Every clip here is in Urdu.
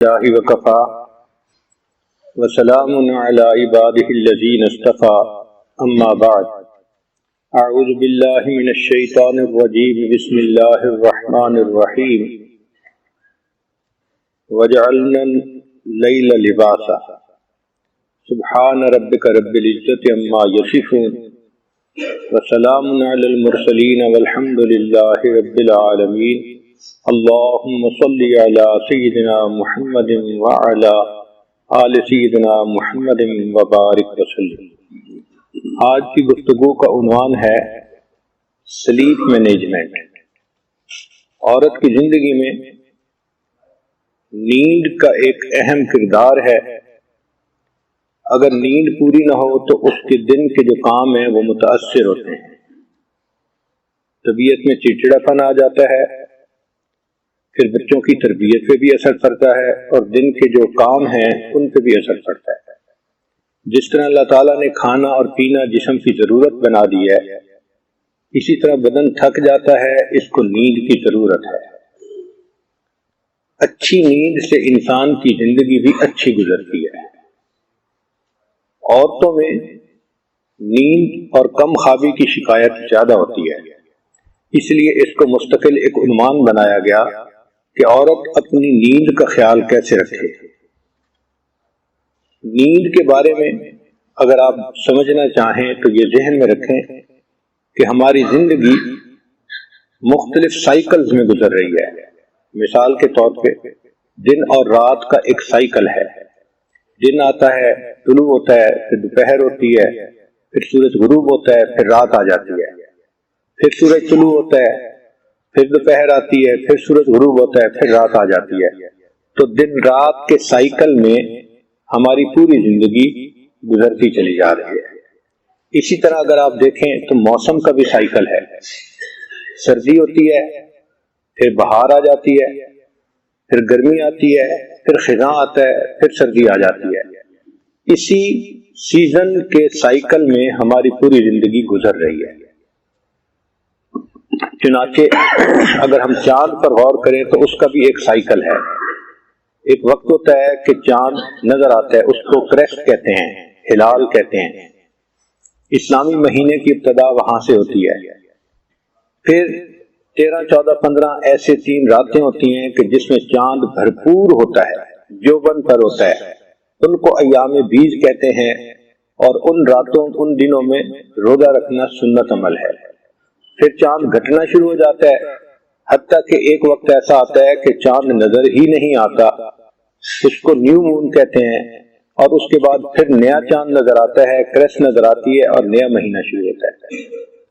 الله وكفى وسلام على عباده الذين اصطفى أما بعد أعوذ بالله من الشيطان الرجيم بسم الله الرحمن الرحيم وجعلنا الليل لباسا سبحان ربك رب العزة عما يصفون وسلام على المرسلين والحمد لله رب العالمين اللهم صل على سيدنا محمد وعلى آل سيدنا محمد وبارک وسلم۔ آج کی گفتگو کا عنوان ہے سلیپ مینجمنٹ۔ عورت کی زندگی میں نیند کا ایک اہم کردار ہے۔ اگر نیند پوری نہ ہو تو اس کے دن کے جو کام ہیں وہ متاثر ہوتے ہیں، طبیعت میں چڑچڑا پن آ جاتا ہے، پھر بچوں کی تربیت پہ بھی اثر پڑتا ہے اور دن کے جو کام ہیں ان پہ بھی اثر پڑتا ہے۔ جس طرح اللہ تعالیٰ نے کھانا اور پینا جسم کی ضرورت بنا دی ہے، اسی طرح بدن تھک جاتا ہے، اس کو نیند کی ضرورت ہے۔ اچھی نیند سے انسان کی زندگی بھی اچھی گزرتی ہے۔ عورتوں میں نیند اور کم خوابی کی شکایت زیادہ ہوتی ہے، اس لیے اس کو مستقل ایک عنوان بنایا گیا کہ عورت اپنی نیند کا خیال کیسے رکھے۔ نیند کے بارے میں اگر آپ سمجھنا چاہیں تو یہ ذہن میں رکھیں کہ ہماری زندگی مختلف سائیکلز میں گزر رہی ہے۔ مثال کے طور پہ دن اور رات کا ایک سائیکل ہے۔ دن آتا ہے، طلوع ہوتا ہے، پھر دوپہر ہوتی ہے، پھر سورج غروب ہوتا ہے، پھر رات آ جاتی ہے، پھر سورج طلوع ہوتا ہے، پھر دوپہر آتی ہے، پھر سورج غروب ہوتا ہے، پھر رات آ جاتی ہے۔ تو دن رات کے سائیکل میں ہماری پوری زندگی گزرتی چلی جا رہی ہے۔ اسی طرح اگر آپ دیکھیں تو موسم کا بھی سائیکل ہے۔ سردی ہوتی ہے، پھر بہار آ جاتی ہے، پھر گرمی آتی ہے، پھر خزاں آتا ہے، پھر سردی آ جاتی ہے۔ اسی سیزن کے سائیکل میں ہماری پوری زندگی گزر رہی ہے۔ چنانچہ اگر ہم چاند پر غور کریں تو اس کا بھی ایک سائیکل ہے۔ ایک وقت ہوتا ہے کہ چاند نظر آتا ہے، اس کو کریسٹ کہتے ہیں، ہلال کہتے ہیں۔ اسلامی مہینے کی ابتدا وہاں سے ہوتی ہے۔ پھر 13، 14، 15 ایسے 3 راتیں ہوتی ہیں کہ جس میں چاند بھرپور ہوتا ہے، جوبن پر ہوتا ہے، ان کو ایام بیج کہتے ہیں، اور ان راتوں ان دنوں میں روزہ رکھنا سنت عمل ہے۔ پھر چاند گھٹنا شروع ہو جاتا ہے، حتیٰ کہ ایک وقت ایسا آتا ہے کہ چاند نظر ہی نہیں آتا، اس کو نیو مون کہتے ہیں، اور اس کے بعد پھر نیا چاند نظر آتا ہے، کریسٹ نظر آتی ہے، اور نیا مہینہ شروع ہوتا ہے۔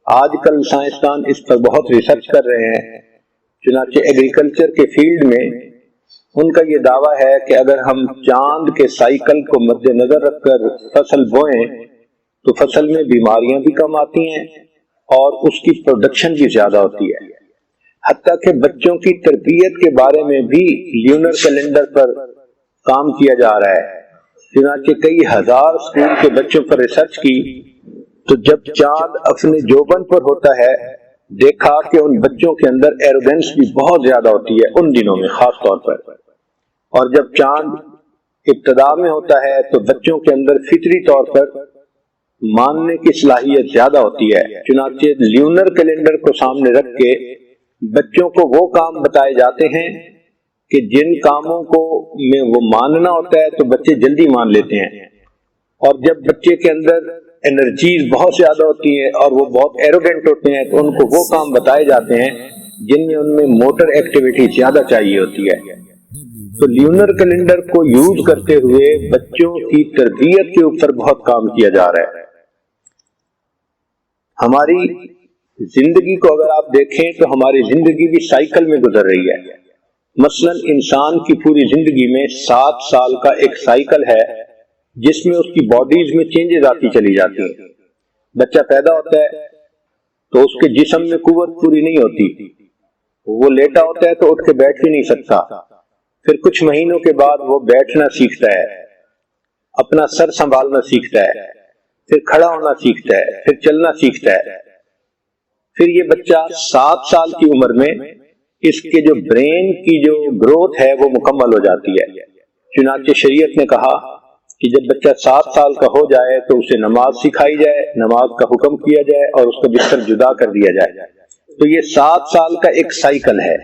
آج کل سائنسدان اس پر بہت ریسرچ کر رہے ہیں۔ چنانچہ ایگریکلچر کے فیلڈ میں ان کا یہ دعویٰ ہے کہ اگر ہم چاند کے سائیکل کو مد نظر رکھ کر فصل بوئیں تو فصل میں بیماریاں بھی کم آتی ہیں اور اس کی پروڈکشن بھی زیادہ ہوتی ہے۔ حتیٰ کہ بچوں کی تربیت کے بارے میں بھی لیونر کیلنڈر پر کام کیا جا رہا ہے۔ چنانچہ کئی ہزار اسکول کے بچوں پر ریسرچ کی تو جب چاند اپنے جوبن پر ہوتا ہے، دیکھا کہ ان بچوں کے اندر ایروگینس بھی بہت زیادہ ہوتی ہے ان دنوں میں خاص طور پر، اور جب چاند ابتدا میں ہوتا ہے تو بچوں کے اندر فطری طور پر ماننے کی صلاحیت زیادہ ہوتی ہے۔ چنانچہ لیونر کیلنڈر کو سامنے رکھ کے بچوں کو وہ کام بتائے جاتے ہیں کہ جن کاموں کو میں وہ ماننا ہوتا ہے تو بچے جلدی مان لیتے ہیں، اور جب بچے کے اندر انرجیز بہت زیادہ ہوتی ہیں اور وہ بہت ایروگنٹ ہوتے ہیں تو ان کو وہ کام بتائے جاتے ہیں جن میں ان میں موٹر ایکٹیویٹی زیادہ چاہیے ہوتی ہے۔ تو لیونر کیلنڈر کو یوز کرتے ہوئے بچوں کی تربیت کے اوپر بہت کام کیا جا رہا ہے۔ ہماری زندگی کو اگر آپ دیکھیں تو ہماری زندگی بھی سائیکل میں گزر رہی ہے۔ مثلا انسان کی پوری زندگی میں 7 سال کا ایک سائیکل ہے جس میں اس کی باڈیز میں چینجز آتی چلی جاتی ہیں۔ بچہ پیدا ہوتا ہے تو اس کے جسم میں قوت پوری نہیں ہوتی، وہ لیٹا ہوتا ہے تو اٹھ کے بیٹھ بھی نہیں سکتا، پھر کچھ مہینوں کے بعد وہ بیٹھنا سیکھتا ہے، اپنا سر سنبھالنا سیکھتا ہے، پھر کھڑا ہونا سیکھتا ہے، پھر چلنا سیکھتا ہے۔ پھر یہ بچہ 7 سال کی عمر میں اس کے جو برین کی جو گروتھ ہے وہ مکمل ہو جاتی ہے، چنانچہ شریعت نے کہا کہ جب بچہ 7 سال کا ہو جائے تو اسے نماز سکھائی جائے، نماز کا حکم کیا جائے اور اس کا بستر جدا کر دیا جائے۔ تو یہ 7 سال کا ایک سائیکل ہے۔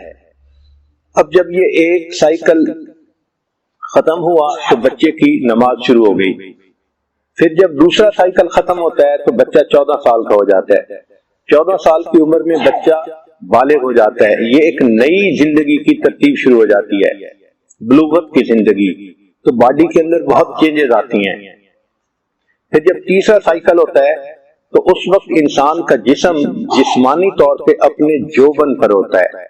اب جب یہ ایک سائیکل ختم ہوا تو بچے کی نماز شروع ہو گئی۔ پھر جب دوسرا سائیکل ختم ہوتا ہے تو بچہ 14 سال کا ہو جاتا ہے۔ 14 سال کی عمر میں بچہ بالغ ہو جاتا ہے۔ یہ ایک نئی زندگی کی ترتیب شروع ہو جاتی ہے، بلوغت کی زندگی۔ تو باڈی کے اندر بہت چینجز آتی ہیں۔ پھر جب تیسرا سائیکل ہوتا ہے تو اس وقت انسان کا جسم جسمانی طور پہ اپنے جوبن پر ہوتا ہے۔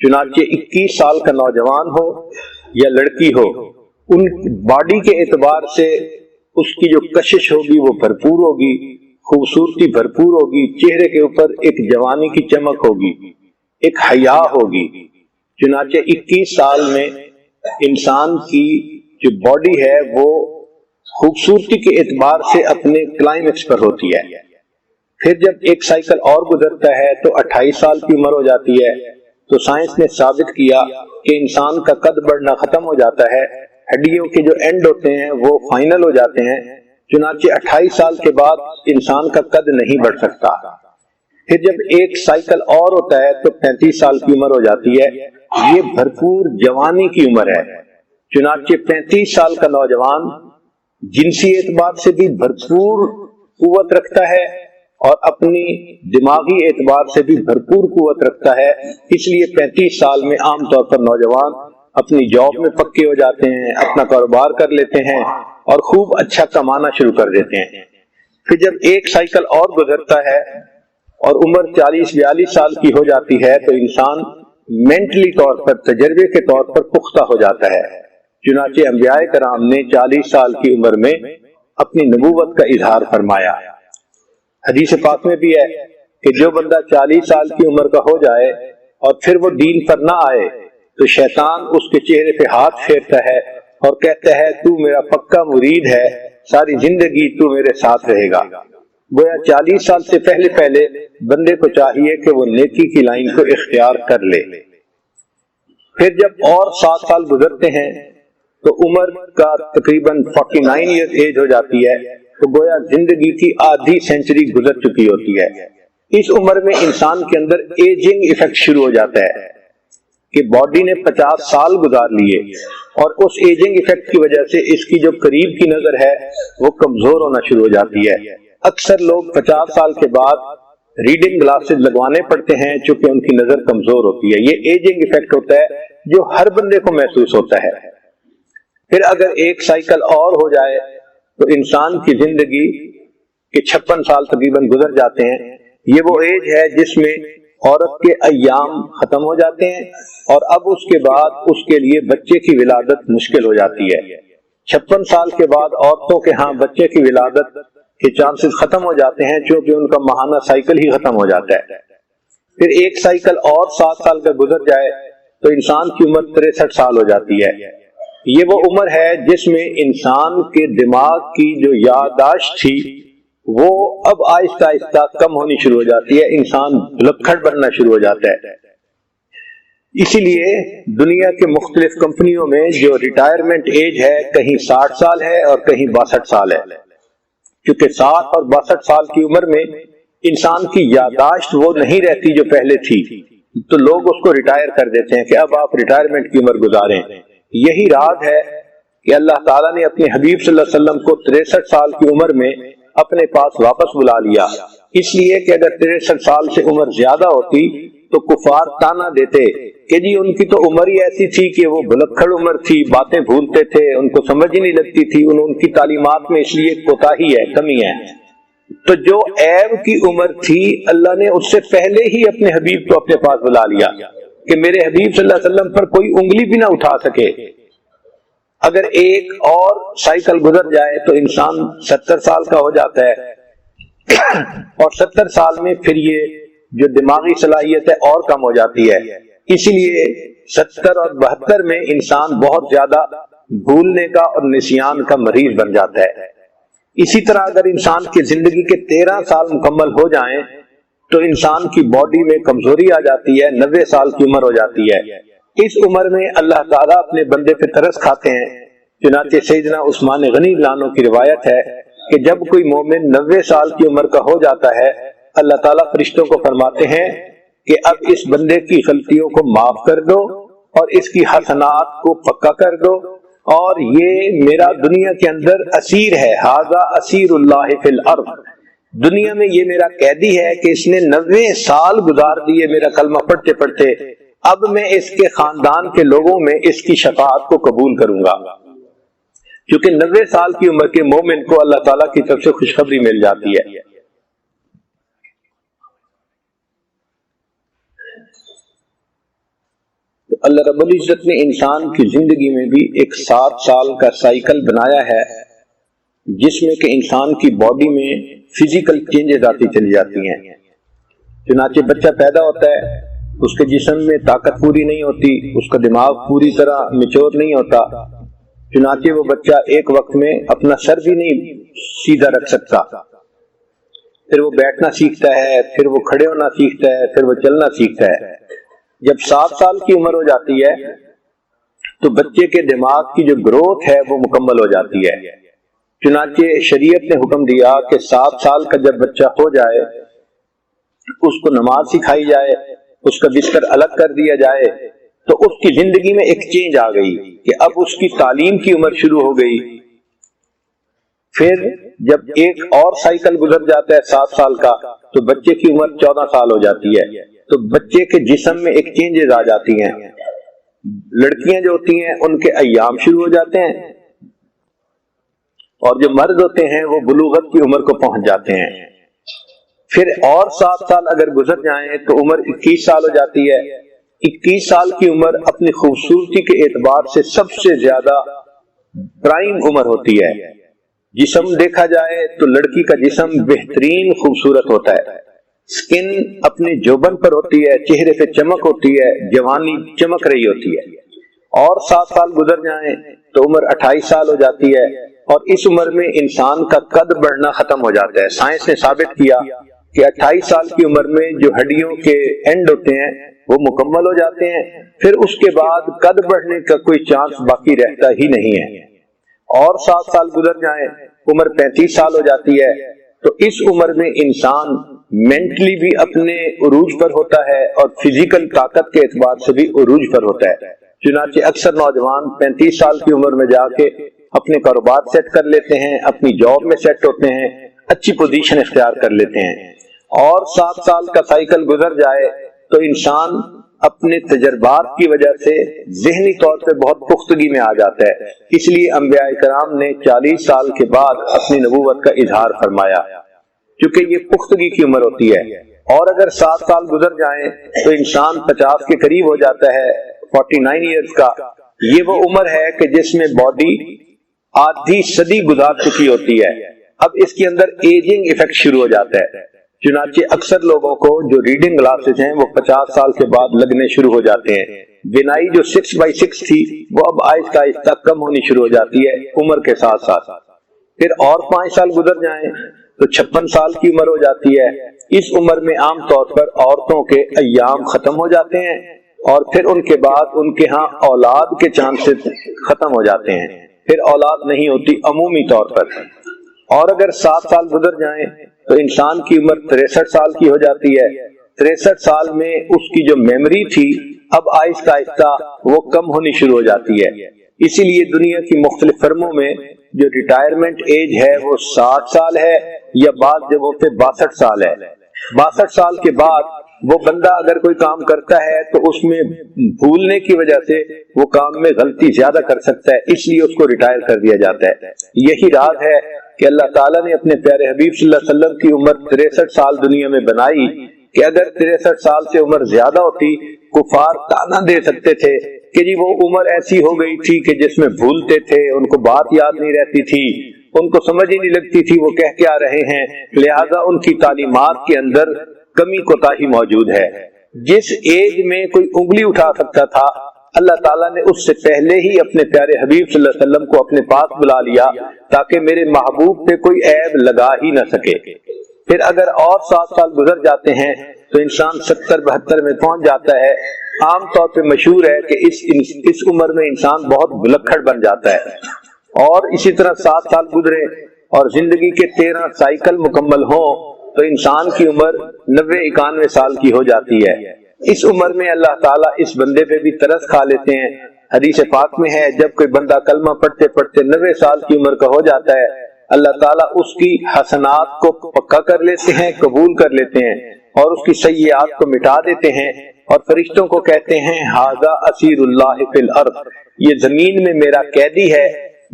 چنانچہ 21 سال کا نوجوان ہو یا لڑکی ہو، ان باڈی کے اعتبار سے اس کی جو کشش ہوگی وہ بھرپور ہوگی، خوبصورتی بھرپور ہوگی، چہرے کے اوپر ایک جوانی کی چمک ہوگی، ایک حیا ہوگی۔ چنانچہ 21 سال میں انسان کی جو باڈی ہے وہ خوبصورتی کے اعتبار سے اپنے کلائمیکس پر ہوتی ہے۔ پھر جب ایک سائیکل اور گزرتا ہے تو 28 سال کی عمر ہو جاتی ہے۔ تو سائنس نے ثابت کیا کہ انسان کا قد بڑھنا ختم ہو جاتا ہے، ہڈیوں کے جو اینڈ ہوتے ہیں وہ فائنل ہو جاتے ہیں۔ چنانچہ 28 سال کے بعد انسان کا قد نہیں بڑھ سکتا۔ پھر جب ایک سائیکل اور ہوتا ہے تو 35 سال کی عمر ہو جاتی ہے۔ یہ بھرپور جوانی کی عمر ہے۔ چنانچہ 35 سال کا نوجوان جنسی اعتبار سے بھی بھرپور قوت رکھتا ہے اور اپنی دماغی اعتبار سے بھی بھرپور قوت رکھتا ہے۔ اس لیے 35 سال میں عام طور پر نوجوان اپنی جاب میں پکے ہو جاتے ہیں، اپنا کاروبار کر لیتے ہیں اور خوب اچھا کمانا شروع کر دیتے ہیں۔ پھر جب ایک سائیکل اور گزرتا ہے اور عمر 40-42 سال کی ہو جاتی ہے تو انسان مینٹلی طور پر، تجربے کے طور پر پختہ ہو جاتا ہے۔ چنانچہ انبیاء کرام نے 40 سال کی عمر میں اپنی نبوت کا اظہار فرمایا۔ حدیث پاک میں بھی ہے کہ جو بندہ 40 سال کی عمر کا ہو جائے اور پھر وہ دین پر نہ آئے تو شیطان اس کے چہرے پہ ہاتھ پھیرتا ہے اور کہتا ہے تو میرا پکا مرید ہے، ساری زندگی تو میرے ساتھ رہے گا۔ گویا 40 سال سے پہلے بندے کو چاہیے کہ وہ نیکی کی لائن کو اختیار کر لے۔ پھر جب اور 7 سال گزرتے ہیں تو عمر کا تقریباً 49 ایئر ایج ہو جاتی ہے، تو گویا زندگی کی آدھی سینچری گزر چکی ہوتی ہے۔ اس عمر میں انسان کے اندر ایجنگ ایفیکٹ شروع ہو جاتا ہے کہ باڈی نے 50 سال گزار لیے اور اس ایجنگ ایفیکٹ کی وجہ سے اس کی جو قریب کی نظر ہے وہ کمزور ہونا شروع ہو جاتی ہے۔ اکثر لوگ 50 سال کے بعد ریڈنگ گلاسز لگوانے پڑتے ہیں چونکہ ان کی نظر کمزور ہوتی ہے۔ یہ ایجنگ ایفیکٹ ہوتا ہے جو ہر بندے کو محسوس ہوتا ہے۔ پھر اگر ایک سائیکل اور ہو جائے تو انسان کی زندگی کے 56 سال تقریباً گزر جاتے ہیں۔ یہ وہ ایج ہے جس میں عورت کے ایام ختم ہو جاتے ہیں اور اب اس کے بعد اس کے لیے بچے کی ولادت مشکل ہو جاتی ہے۔ 56 سال کے بعد عورتوں کے ہاں بچے کی ولادت کے چانسز ختم ہو جاتے ہیں چونکہ ان کا ماہانہ سائیکل ہی ختم ہو جاتا ہے۔ پھر ایک سائیکل اور 7 سال کا گزر جائے تو انسان کی عمر 63 سال ہو جاتی ہے۔ یہ وہ عمر ہے جس میں انسان کے دماغ کی جو یادداشت تھی وہ اب آہستہ آہستہ کم ہونی شروع ہو جاتی ہے، انسان بھلکڑ بننا شروع ہو جاتا ہے۔ اسی لیے دنیا کے مختلف کمپنیوں میں جو ریٹائرمنٹ ایج ہے کہیں 60 سال ہے اور کہیں 62 سال ہے۔ کیونکہ 60 اور 62 سال کی عمر میں انسان کی یادداشت وہ نہیں رہتی جو پہلے تھی، تو لوگ اس کو ریٹائر کر دیتے ہیں کہ اب آپ ریٹائرمنٹ کی عمر گزاریں۔ یہی راز ہے کہ اللہ تعالیٰ نے اپنے حبیب صلی اللہ علیہ وسلم کو 63 سال کی عمر میں اپنے پاس واپس بلا لیا، اس لیے کہ اگر 63 سال سے عمر زیادہ ہوتی تو کفار تانا دیتے کہ جی ان کی تو عمر ہی ایسی تھی کہ وہ بھلکڑ عمر تھی، باتیں بھولتے تھے، ان کو سمجھ ہی نہیں لگتی تھی، ان کی تعلیمات میں اس لیے کوتاہی ہے، کمی ہے۔ تو جو عیب کی عمر تھی اللہ نے اس سے پہلے ہی اپنے حبیب کو اپنے پاس بلا لیا کہ میرے حبیب صلی اللہ علیہ وسلم پر کوئی انگلی بھی نہ اٹھا سکے۔ اگر ایک اور سائیکل گزر جائے تو انسان 70 سال کا ہو جاتا ہے اور 70 سال میں پھر یہ جو دماغی صلاحیت ہے اور کم ہو جاتی ہے۔ اسی لیے 70 اور 72 میں انسان بہت زیادہ بھولنے کا اور نسیان کا مریض بن جاتا ہے۔ اسی طرح اگر انسان کی زندگی کے 13 سال مکمل ہو جائیں تو انسان کی باڈی میں کمزوری آ جاتی ہے، 90 سال کی عمر ہو جاتی ہے۔ اس عمر میں اللہ تعالیٰ اپنے بندے پہ ترس کھاتے ہیں چنانچہ سیدنا عثمان غنی رضی اللہ عنہ کی روایت ہے کہ جب کوئی مومن 90 سال کی عمر کا ہو جاتا ہے، اللہ تعالیٰ فرشتوں کو فرماتے ہیں کہ اب اس بندے کی غلطیوں کو معاف کر دو اور اس کی حسنات کو پکا کر دو، اور یہ میرا دنیا کے اندر اسیر ہے، ھذا اسیر اللہ فی الارض، دنیا میں یہ میرا قیدی ہے کہ اس نے 90 سال گزار دیے میرا کلمہ پڑھتے پڑھتے، اب میں اس کے خاندان کے لوگوں میں اس کی شفاعت کو قبول کروں گا، کیونکہ 90 سال کی عمر کے مومن کو اللہ تعالیٰ کی طرف سے خوشخبری مل جاتی ہے۔ اللہ رب العزت نے انسان کی زندگی میں بھی ایک 7 سال کا سائیکل بنایا ہے، جس میں کہ انسان کی باڈی میں فزیکل چینجز آتی چلی جاتی ہیں۔ چنانچہ بچہ پیدا ہوتا ہے، اس کے جسم میں طاقت پوری نہیں ہوتی، اس کا دماغ پوری طرح میچور نہیں ہوتا، چنانچہ وہ بچہ ایک وقت میں اپنا سر بھی نہیں سیدھا رکھ سکتا، پھر وہ بیٹھنا سیکھتا ہے، پھر وہ کھڑے ہونا سیکھتا ہے، پھر وہ چلنا سیکھتا ہے۔ جب 7 سال کی عمر ہو جاتی ہے تو بچے کے دماغ کی جو گروتھ ہے وہ مکمل ہو جاتی ہے۔ چنانچہ شریعت نے حکم دیا کہ 7 سال کا جب بچہ ہو جائے اس کو نماز سکھائی جائے، اس کا بستر الگ کر دیا جائے، تو اس کی زندگی میں ایک چینج آ گئی کہ اب اس کی تعلیم کی عمر شروع ہو گئی۔ پھر جب ایک اور سائیکل گزر جاتا ہے 7 سال کا تو بچے کی عمر 14 سال ہو جاتی ہے، تو بچے کے جسم میں ایک چینجز آ جاتی ہیں۔ لڑکیاں جو ہوتی ہیں ان کے ایام شروع ہو جاتے ہیں، اور جو مرد ہوتے ہیں وہ بلوغت کی عمر کو پہنچ جاتے ہیں۔ پھر اور 7 سال اگر گزر جائیں تو عمر 21 سال ہو جاتی ہے۔ 21 سال کی عمر اپنی خوبصورتی کے اعتبار سے سب سے زیادہ پرائم عمر ہوتی ہے۔ جسم دیکھا جائے تو لڑکی کا جسم بہترین خوبصورت ہوتا ہے، سکن اپنے جوبن پر ہوتی ہے، چہرے پہ چمک ہوتی ہے، جوانی چمک رہی ہوتی ہے۔ اور 7 سال گزر جائیں تو عمر 28 سال ہو جاتی ہے، اور اس عمر میں انسان کا قد بڑھنا ختم ہو جاتا ہے۔ سائنس نے ثابت کیا کہ 28 سال کی عمر میں جو ہڈیوں کے اینڈ ہوتے ہیں وہ مکمل ہو جاتے ہیں، پھر اس کے بعد قد بڑھنے کا کوئی چانس باقی رہتا ہی نہیں ہے۔ اور 7 سال گزر جائیں عمر 35 سال ہو جاتی ہے، تو اس عمر میں انسان مینٹلی بھی اپنے عروج پر ہوتا ہے اور فزیکل طاقت کے اعتبار سے بھی عروج پر ہوتا ہے۔ چنانچہ اکثر نوجوان 35 سال کی عمر میں جا کے اپنے کاروبار سیٹ کر لیتے ہیں، اپنی جاب میں سیٹ ہوتے ہیں، اچھی پوزیشن اختیار کر لیتے ہیں۔ اور 7 سال کا سائیکل گزر جائے تو انسان اپنے تجربات کی وجہ سے ذہنی طور پہ بہت پختگی میں آ جاتا ہے۔ اس لیے انبیاء کرام نے 40 سال کے بعد اپنی نبوت کا اظہار فرمایا، کیونکہ یہ پختگی کی عمر ہوتی ہے۔ اور اگر 7 سال گزر جائیں تو انسان 50 کے قریب ہو جاتا ہے، 49 ایئرز کا۔ یہ وہ عمر ہے کہ جس میں باڈی آدھی صدی گزار چکی ہوتی ہے، اب اس کے اندر ایجنگ ایفیکٹ شروع ہو جاتا ہے۔ چنانچہ اکثر لوگوں کو جو ریڈنگ گلاسز ہیں وہ 50 سال کے بعد لگنے شروع ہو جاتے ہیں۔ بینائی جو 6x6 تھی وہ اب آہستہ آہستہ کم ہونی شروع ہو جاتی ہے عمر کے ساتھ ساتھ۔ پھر اور 5 سال گزر جائیں تو 56 سال کی عمر ہو جاتی ہے۔ اس عمر میں عام طور پر عورتوں کے ایام ختم ہو جاتے ہیں، اور پھر ان کے بعد ان کے ہاں اولاد کے چانسز ختم ہو جاتے ہیں، پھر اولاد نہیں ہوتی عمومی طور پر۔ اور اگر 7 سال گزر جائیں تو انسان کی عمر 63 سال کی ہو جاتی ہے۔ 63 سال میں اس کی جو میموری تھی اب آہستہ آہستہ وہ کم ہونی شروع ہو جاتی ہے۔ اسی لیے دنیا کی مختلف فرموں میں جو ریٹائرمنٹ ایج ہے وہ 60 سال ہے، یا بعض جگہوں پہ 62 سال ہے۔ 62 سال کے بعد وہ بندہ اگر کوئی کام کرتا ہے تو اس میں بھولنے کی وجہ سے وہ کام میں غلطی زیادہ کر سکتا ہے، اس لیے اس کو ریٹائر کر دیا جاتا ہے۔ یہی راز ہے کہ اللہ تعالیٰ نے اپنے پیارے حبیب صلی اللہ علیہ وسلم کی عمر 63 سال دنیا میں بنائی کہ اگر 63 سال سے عمر زیادہ ہوتی کفار تانا دے سکتے تھے کہ جی وہ عمر ایسی ہو گئی تھی کہ جس میں بھولتے تھے، ان کو بات یاد نہیں رہتی تھی، ان کو سمجھ ہی نہیں لگتی تھی وہ کہہ کے آ رہے ہیں، لہذا ان کی تعلیمات کے اندر کمی کوتاہی موجود ہے۔ جس ایج میں کوئی انگلی اٹھا سکتا تھا اللہ تعالیٰ نے اس سے پہلے ہی اپنے پیارے حبیب صلی اللہ علیہ وسلم کو اپنے پاس بلا لیا تاکہ میرے محبوب پہ کوئی عیب لگا ہی نہ سکے۔ پھر اگر اور 7 سال گزر جاتے ہیں تو انسان 70-72 میں پہنچ جاتا ہے۔ عام طور پہ مشہور ہے کہ اس عمر میں انسان بہت بلکھڑ بن جاتا ہے، اور اسی طرح 7 سال گزرے اور زندگی کے 13 سائیکل مکمل ہوں تو انسان کی عمر 90-91 سال کی ہو جاتی ہے۔ اس عمر میں اللہ تعالیٰ اس بندے پہ بھی ترس کھا لیتے ہیں۔ حدیث پاک میں ہے جب کوئی بندہ کلمہ پڑھتے پڑھتے 90 سال کی عمر کا ہو جاتا ہے، اللہ تعالیٰ اس کی حسنات کو پکا کر لیتے ہیں، قبول کر لیتے ہیں اور اس کی سیئات کو مٹا دیتے ہیں اور فرشتوں کو کہتے ہیں ھذا اسیر اللہ فی الارض، یہ زمین میں میرا قیدی ہے،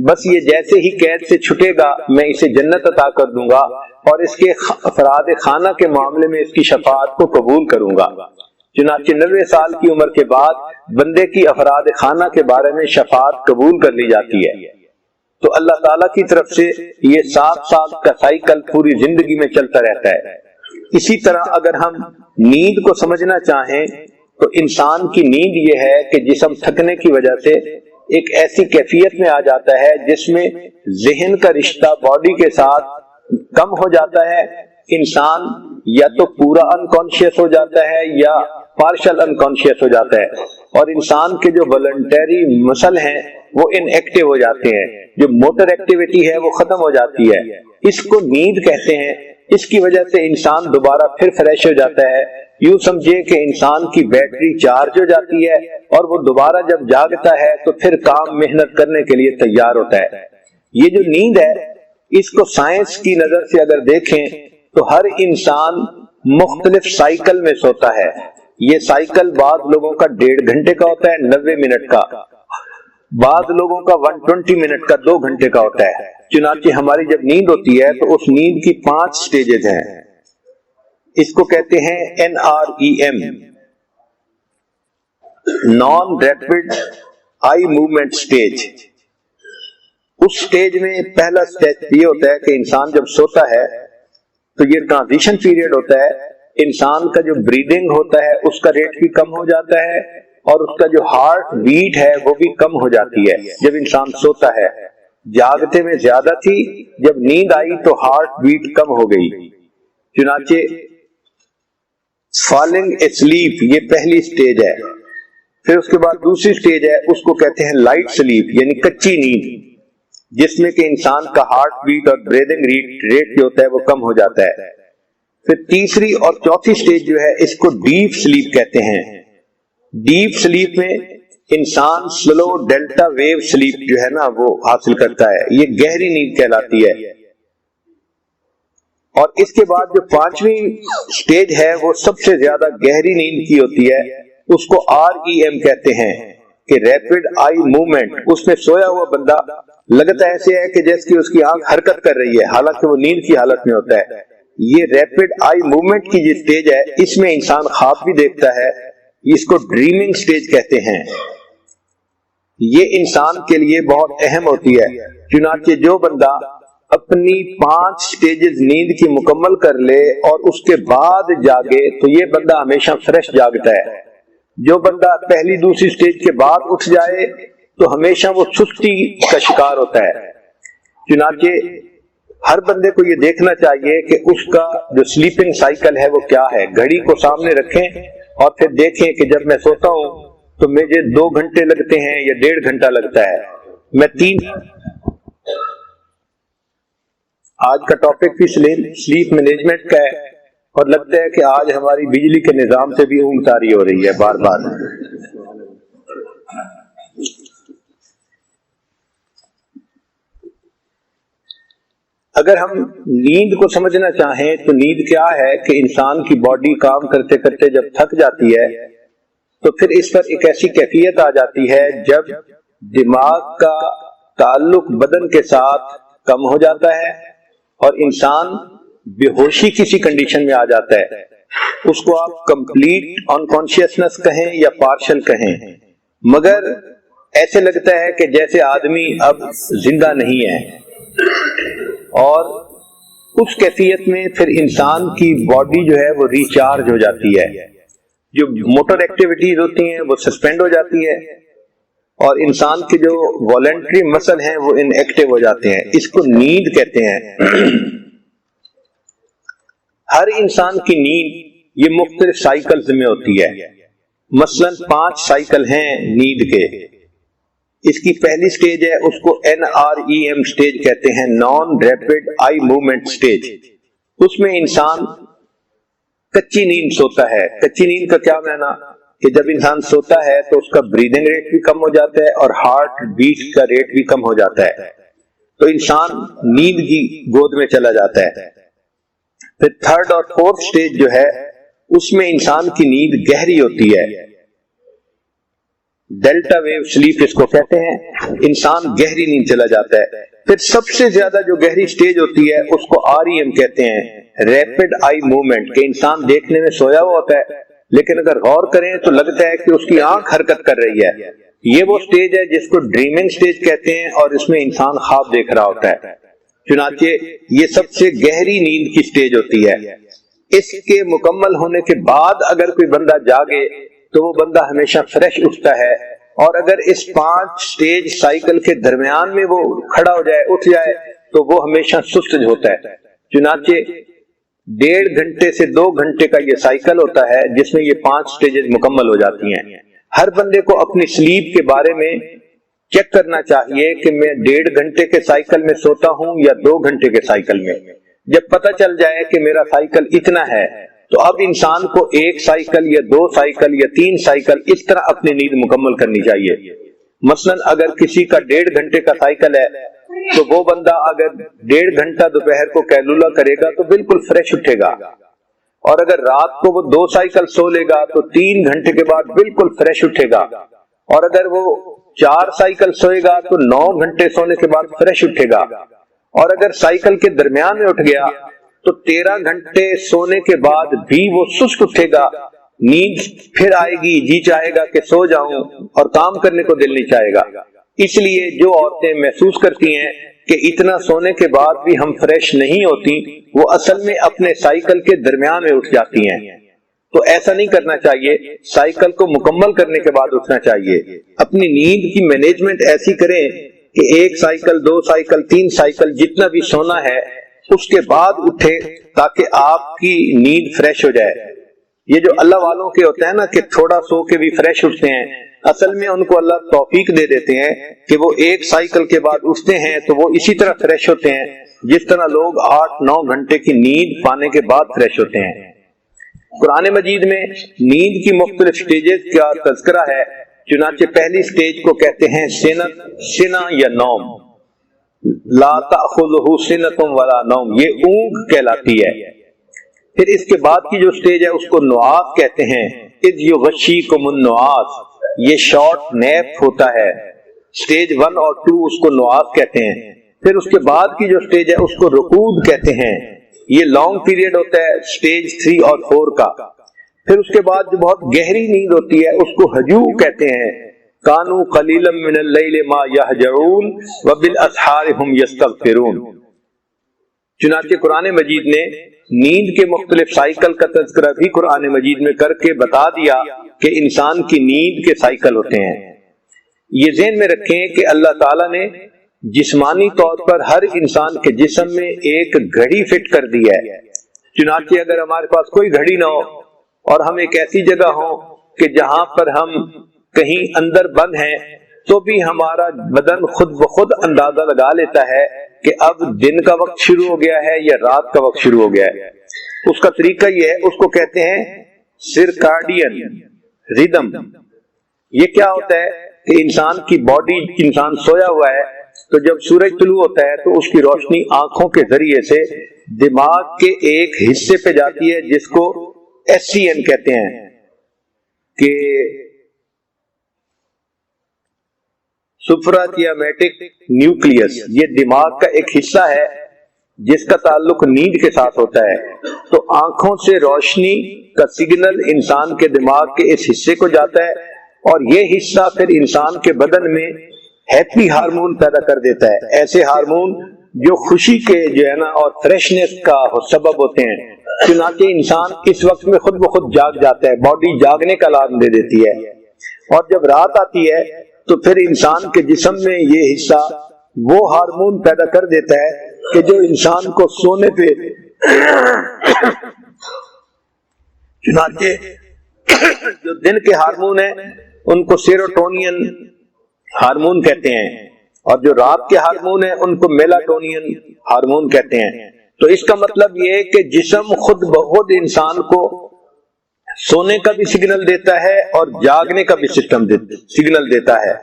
بس یہ جیسے ہی قید سے چھٹے گا میں اسے جنت عطا کر دوں گا اور اس کے افراد خانہ کے معاملے میں اس کی شفاعت کو قبول کروں گا۔ چنانچہ 90 سال کی عمر کے بعد بندے کی افراد خانہ کے بارے میں شفاعت قبول کر لی جاتی ہے۔ تو اللہ تعالیٰ کی طرف سے یہ 7 سال کا سائیکل پوری زندگی میں چلتا رہتا ہے۔ اسی طرح اگر ہم نیند کو سمجھنا چاہیں تو انسان کی نیند یہ ہے کہ جسم تھکنے کی وجہ سے ایک ایسی کیفیت میں آ جاتا ہے جس میں ذہن کا رشتہ باڈی کے ساتھ کم ہو جاتا ہے، انسان یا تو پورا انکانشیس ہو جاتا ہے یا پارشل انکانشیس ہو جاتا ہے اور انسان کے جو والنٹری مسل ہیں وہ ان ایکٹیو ہو جاتے ہیں، جو موٹر ایکٹیویٹی ہے وہ ختم ہو جاتی ہے، اس کو نیند کہتے ہیں۔ اس کی وجہ سے انسان دوبارہ پھر فریش ہو جاتا ہے، یوں سمجھے کہ انسان کی بیٹری چارج ہو جاتی ہے اور وہ دوبارہ جب جاگتا ہے تو پھر کام محنت کرنے کے لیے تیار ہوتا ہے۔ یہ جو نیند ہے اس کو سائنس کی نظر سے اگر دیکھیں تو ہر انسان مختلف سائیکل میں سوتا ہے۔ یہ سائیکل بعض لوگوں کا 1.5 گھنٹے کا ہوتا ہے، 90 منٹ کا، بعض لوگوں کا 120 منٹ کا، 2 گھنٹے کا ہوتا ہے۔ چنانچہ ہماری جب نیند ہوتی ہے تو اس نیند کی 5 سٹیجز ہیں، اس کو کہتے ہیں NREM، non rapid eye movement stage. اس سٹیج میں پہلا سٹیج یہ ہوتا ہے کہ انسان جب سوتا ہے تو یہ ٹرانزیشن پیریڈ ہوتا ہے، انسان کا جو بریدنگ ہوتا ہے اس کا ریٹ بھی کم ہو جاتا ہے اور اس کا جو ہارٹ بیٹ ہے وہ بھی کم ہو جاتی ہے جب انسان سوتا ہے۔ جاگتے میں زیادہ تھی، جب نیند آئی تو ہارٹ بیٹ کم ہو گئی۔ چنانچہ فالنگ اسلیپ یہ پہلی سٹیج ہے۔ پھر اس کے بعد دوسری سٹیج ہے، اس کو کہتے ہیں لائٹ سلیپ یعنی کچی نیند، جس میں کہ انسان کا ہارٹ بیٹ اور بریدنگ ریٹ جو ہوتا ہے وہ کم ہو جاتا ہے۔ پھر تیسری اور چوتھی سٹیج جو ہے اس کو ڈیپ سلیپ کہتے ہیں۔ ڈیپ سلیپ میں انسان سلو ڈیلٹا ویو سلیپ جو ہے نا وہ حاصل کرتا ہے، یہ گہری نیند کہلاتی ہے۔ اور اس کے بعد جو 5ویں سٹیج ہے وہ سب سے زیادہ گہری نیند کی ہوتی ہے، اس کو REM کہتے ہیں کہ ریپڈ آئی موومنٹ۔ اس میں سویا ہوا بندہ لگتا ایسے ہے کہ جیسے کہ اس کی آنکھ حرکت کر رہی ہے حالانکہ وہ نیند کی حالت میں ہوتا ہے۔ یہ ریپڈ آئی موومنٹ کی جو سٹیج ہے اس میں انسان خواب بھی دیکھتا ہے، اس کو ڈریمنگ سٹیج کہتے ہیں۔ یہ انسان کے لیے بہت اہم ہوتی ہے، چنانچہ جو بندہ اپنی 5 سٹیجز نیند کی مکمل کر لے اور اس کے بعد جاگے تو یہ بندہ ہمیشہ فریش جاگتا ہے۔ جو بندہ پہلی دوسری سٹیج کے بعد اٹھ جائے تو ہمیشہ وہ سستی کا شکار ہوتا ہے۔ چنانچہ ہر بندے کو یہ دیکھنا چاہیے کہ اس کا جو سلیپنگ سائیکل ہے وہ کیا ہے، گھڑی کو سامنے رکھیں اور پھر دیکھیں کہ جب میں سوتا ہوں تو مجھے 2 گھنٹے لگتے ہیں یا 1.5 گھنٹہ لگتا ہے، میں 3۔ آج کا ٹاپک بھی سلیپ مینجمنٹ کا ہے اور لگتا ہے کہ آج ہماری بجلی کے نظام سے بھی اونگ طاری ہو رہی ہے بار بار۔ اگر ہم نیند کو سمجھنا چاہیں تو نیند کیا ہے کہ انسان کی باڈی کام کرتے کرتے جب تھک جاتی ہے تو پھر اس پر ایک ایسی کیفیت آ جاتی ہے جب دماغ کا تعلق بدن کے ساتھ کم ہو جاتا ہے اور انسان بے ہوشی کسی کنڈیشن میں آ جاتا ہے۔ اس کو آپ کمپلیٹ انکانشیسنس کہیں یا پارشل کہیں، مگر ایسے لگتا ہے کہ جیسے آدمی اب زندہ نہیں ہے۔ اور اس کیفیت میں پھر انسان کی باڈی جو ہے وہ ریچارج ہو جاتی ہے، جو موٹر ایکٹیویٹیز ہوتی ہیں وہ سسپینڈ ہو جاتی ہے اور انسان کے جو والنٹری مسل ہیں وہ ان ایکٹیو ہو جاتے ہیں، اس کو نیند کہتے ہیں۔ ہر انسان کی نیند یہ مختلف سائیکلز میں ہوتی ہے، مثلا 5 سائیکل ہیں نیند کے۔ اس کی پہلی سٹیج ہے، اس کو NREM سٹیج کہتے ہیں، non rapid eye movement stage. اس میں انسان کچی نیند سوتا ہے۔ کچی نیند کا کیا معنی کہ جب انسان سوتا ہے تو اس کا بریدنگ ریٹ بھی کم ہو جاتا ہے اور ہارٹ بیٹ کا ریٹ بھی کم ہو جاتا ہے، تو انسان نیند کی گود میں چلا جاتا ہے۔ پھر تھرڈ اور فورتھ سٹیج جو ہے اس میں انسان کی نیند گہری ہوتی ہے، ڈیلٹا ویو سلیپ اس کو کہتے ہیں، انسان گہری نیند چلا جاتا ہے۔ پھر سب سے زیادہ جو گہری سٹیج ہوتی ہے اس کو REM کہتے ہیں، ریپڈ آئی موومنٹ، کہ انسان دیکھنے میں سویا ہوا ہوتا ہے لیکن اگر غور کریں تو لگتا ہے کہ اس کی آنکھ حرکت کر رہی ہے۔ یہ وہ سٹیج ہے جس کو ڈریمنگ سٹیج کہتے ہیں اور اس میں انسان خواب دیکھ رہا ہوتا ہے۔ چنانچہ یہ سب سے گہری نیند کی سٹیج ہوتی ہے۔ اس کے مکمل ہونے کے بعد اگر کوئی بندہ جاگے تو وہ بندہ ہمیشہ فریش اٹھتا ہے، اور اگر اس 5 سٹیج سائیکل کے درمیان میں وہ کھڑا ہو جائے، اٹھ جائے، تو وہ ہمیشہ سست ہوتا ہے۔ چنانچہ 1.5 گھنٹے سے 2 گھنٹے کا یہ سائیکل ہوتا ہے جس میں یہ 5 سٹیجز مکمل ہو جاتی ہیں۔ ہر بندے کو اپنی سلیپ کے بارے میں چیک کرنا چاہیے کہ میں 1.5 گھنٹے کے سائیکل میں سوتا ہوں یا 2 گھنٹے کے سائیکل میں۔ جب پتہ چل جائے کہ میرا سائیکل اتنا ہے تو اب انسان کو 1 سائیکل یا 2 سائیکل یا 3 سائیکل اس طرح اپنی نیند مکمل کرنی چاہیے۔ مثلا اگر کسی کا 1.5 گھنٹے کا سائیکل ہے تو وہ بندہ اگر 1.5 گھنٹہ دوپہر کو کیلولا کرے گا تو بالکل فریش اٹھے گا، اور اگر رات کو وہ 2 سائیکل سو لے گا تو 3 گھنٹے کے بعد بالکل فریش اٹھے گا، اور اگر وہ 4 سائیکل سوئے گا تو 9 گھنٹے سونے کے بعد فریش اٹھے گا، اور اگر سائیکل کے درمیان میں اٹھ گیا تو 13 گھنٹے سونے کے بعد بھی وہ سست اٹھے گا، نیند پھر آئے گی، جی چاہے گا کہ سو جاؤں اور کام کرنے کو دل نہیں چاہے گا۔ اس لیے جو عورتیں محسوس کرتی ہیں کہ اتنا سونے کے بعد بھی ہم فریش نہیں ہوتی، وہ اصل میں اپنے سائیکل کے درمیان میں اٹھ جاتی ہیں۔ تو ایسا نہیں کرنا چاہیے، سائیکل کو مکمل کرنے کے بعد اٹھنا چاہیے۔ اپنی نیند کی مینجمنٹ ایسی کریں کہ 1 سائیکل 2 سائیکل 3 سائیکل جتنا بھی سونا ہے اس کے بعد اٹھے تاکہ آپ کی نیند فریش ہو جائے۔ یہ جو اللہ والوں کے ہوتے ہیں نا کہ تھوڑا سو کے بھی فریش اٹھتے ہیں، اصل میں ان کو اللہ توفیق دے دیتے ہیں کہ وہ 1 سائیکل کے بعد اٹھتے ہیں تو وہ اسی طرح فریش ہوتے ہیں جس طرح لوگ 8-9 گھنٹے کی نیند پانے کے بعد فریش ہوتے ہیں۔ قرآن مجید میں نیند کی مختلف سٹیجز کا تذکرہ ہے، چنانچہ پہلی سٹیج کو کہتے ہیں سنا یا نوم، لا تأخذہ سنۃ ولا نوم، یہ اونگ کہلاتی ہے۔ پھر اس کے بعد کی جو سٹیج ہے اس کو نعاس کہتے ہیں، اذ یغشیکم النعاس، یہ شارٹ نیپ ہوتا ہے۔ سٹیج 1 اور 2 اس کو نعاس کہتے ہیں۔ پھر اس کے بعد کی جو سٹیج ہے اس کو رقود کہتے ہیں، یہ لانگ پیریڈ ہوتا ہے سٹیج 3 اور 4 کا۔ پھر اس کے بعد جو بہت گہری نیند ہوتی ہے اس کو ہجو کہتے ہیں، کانوا قلیلا من اللیل ما یہجعون وبالاسحار هم یستغفرون۔ چنانچہ قرآن مجید نے نیند کے مختلف سائیکل کا تذکرہ بھی قرآن مجید میں کر کے بتا دیا کہ انسان کی نیند کے سائیکل ہوتے ہیں۔ یہ ذہن میں رکھیں کہ اللہ تعالیٰ نے جسمانی طور پر ہر انسان کے جسم میں ایک گھڑی فٹ کر دی ہے۔ چنانچہ اگر ہمارے پاس کوئی گھڑی نہ ہو اور ہم ایک ایسی جگہ ہوں کہ جہاں پر ہم کہیں اندر بند ہیں تو بھی ہمارا بدن خود بخود اندازہ لگا لیتا ہے کہ اب دن کا وقت شروع ہو گیا ہے یا رات کا وقت شروع ہو گیا ہے۔ اس کا طریقہ یہ ہے، اس کو کہتے ہیں سرکارڈین ریدم۔ یہ کیا ہوتا ہے کہ انسان کی باڈی، انسان سویا ہوا ہے تو جب سورج طلوع ہوتا ہے تو اس کی روشنی آنکھوں کے ذریعے سے دماغ کے ایک حصے پہ جاتی ہے جس کو SCN کہتے ہیں، کہ سپراتیامیٹک نیوکلیس، یہ دماغ کا ایک حصہ ہے جس کا تعلق نیند کے ساتھ ہوتا ہے۔ تو آنکھوں سے روشنی کا سگنل انسان کے دماغ کے اس حصے کو جاتا ہے اور یہ حصہ پھر انسان کے بدن میں ہیپی ہارمون پیدا کر دیتا ہے، ایسے ہارمون جو خوشی کے جو ہے نا اور فریشنس کا سبب ہوتے ہیں۔ چنانچہ انسان اس وقت میں خود بخود جاگ جاتا ہے، باڈی جاگنے کا الارم دے دیتی ہے، اور جب رات آتی ہے تو پھر انسان کے جسم میں یہ حصہ وہ ہارمون پیدا کر دیتا ہے کہ جو انسان کو سونے پہ چنانچہ جو دن کے ہارمون ہیں ان کو سیروٹونین ہارمون کہتے ہیں، اور جو رات کے ہارمون ہیں ان کو میلاٹونین ہارمون کہتے ہیں۔ تو اس کا مطلب یہ ہے کہ جسم خود بخود انسان کو سونے کا بھی سگنل دیتا ہے اور جاگنے کا بھی سگنل دیتا ہے۔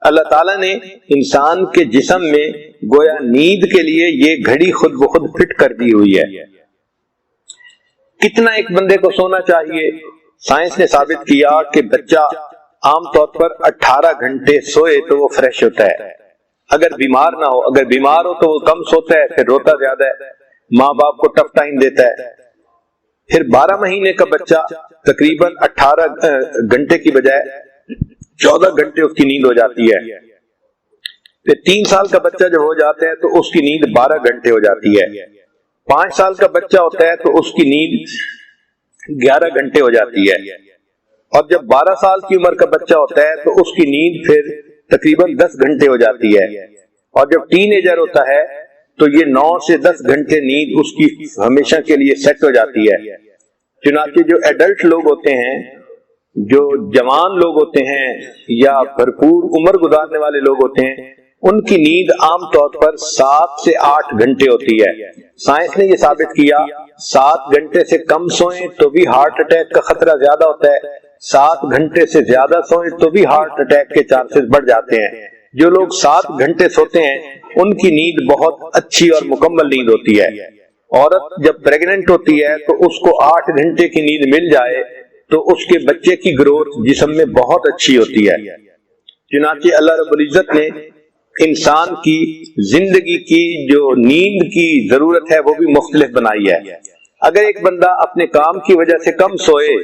اللہ تعالیٰ نے انسان کے جسم میں گویا نیند کے لیے یہ گھڑی خود بخود فٹ کر دی ہوئی ہے۔ کتنا ایک بندے کو سونا چاہیے؟ سائنس نے ثابت کیا کہ بچہ عام طور پر 18 گھنٹے سوئے تو وہ فریش ہوتا ہے، اگر بیمار نہ ہو۔ اگر بیمار ہو تو وہ کم سوتا ہے، پھر روتا زیادہ ہے، ماں باپ کو ٹف ٹائم دیتا ہے۔ پھر 12 مہینے کا بچہ تقریباً 18 گھنٹے کی بجائے 14 گھنٹے اس کی نیند ہو جاتی ہے۔ پھر 3 سال کا بچہ جب ہو جاتا ہے تو اس کی نیند 12 گھنٹے ہو جاتی ہے۔ 5 سال کا بچہ ہوتا ہے تو اس کی نیند 11 گھنٹے ہو جاتی ہے، اور جب 12 سال کی عمر کا بچہ ہوتا ہے تو اس کی نیند پھر تقریباً 10 گھنٹے ہو جاتی ہے، اور جب ٹین ایجر ہوتا ہے تو یہ 9 سے 10 گھنٹے نیند اس کی ہمیشہ کے لیے سیٹ ہو جاتی ہے۔ چنانچہ جو ایڈلٹ لوگ ہوتے ہیں، جو جوان لوگ ہوتے ہیں یا بھرپور عمر گزارنے والے لوگ ہوتے ہیں، ان کی نیند عام طور پر 7 سے 8 گھنٹے ہوتی ہے۔ سائنس نے یہ ثابت کیا 7 گھنٹے سے کم سوئیں تو بھی ہارٹ اٹیک کا خطرہ زیادہ ہوتا ہے، 7 گھنٹے سے زیادہ سوئیں تو بھی ہارٹ اٹیک کے چانسز بڑھ جاتے ہیں۔ جو لوگ 7 گھنٹے سوتے ہیں ان کی نیند بہت اچھی اور مکمل نیند ہوتی ہے۔ عورت جب پریگننٹ ہوتی ہے تو اس کو 8 گھنٹے کی نیند مل جائے تو اس کے بچے کی گروتھ جسم میں بہت اچھی ہوتی ہے۔ چنانچہ اللہ رب العزت نے انسان کی زندگی کی جو نیند کی ضرورت ہے وہ بھی مختلف بنائی ہے۔ اگر ایک بندہ اپنے کام کی وجہ سے کم سوئے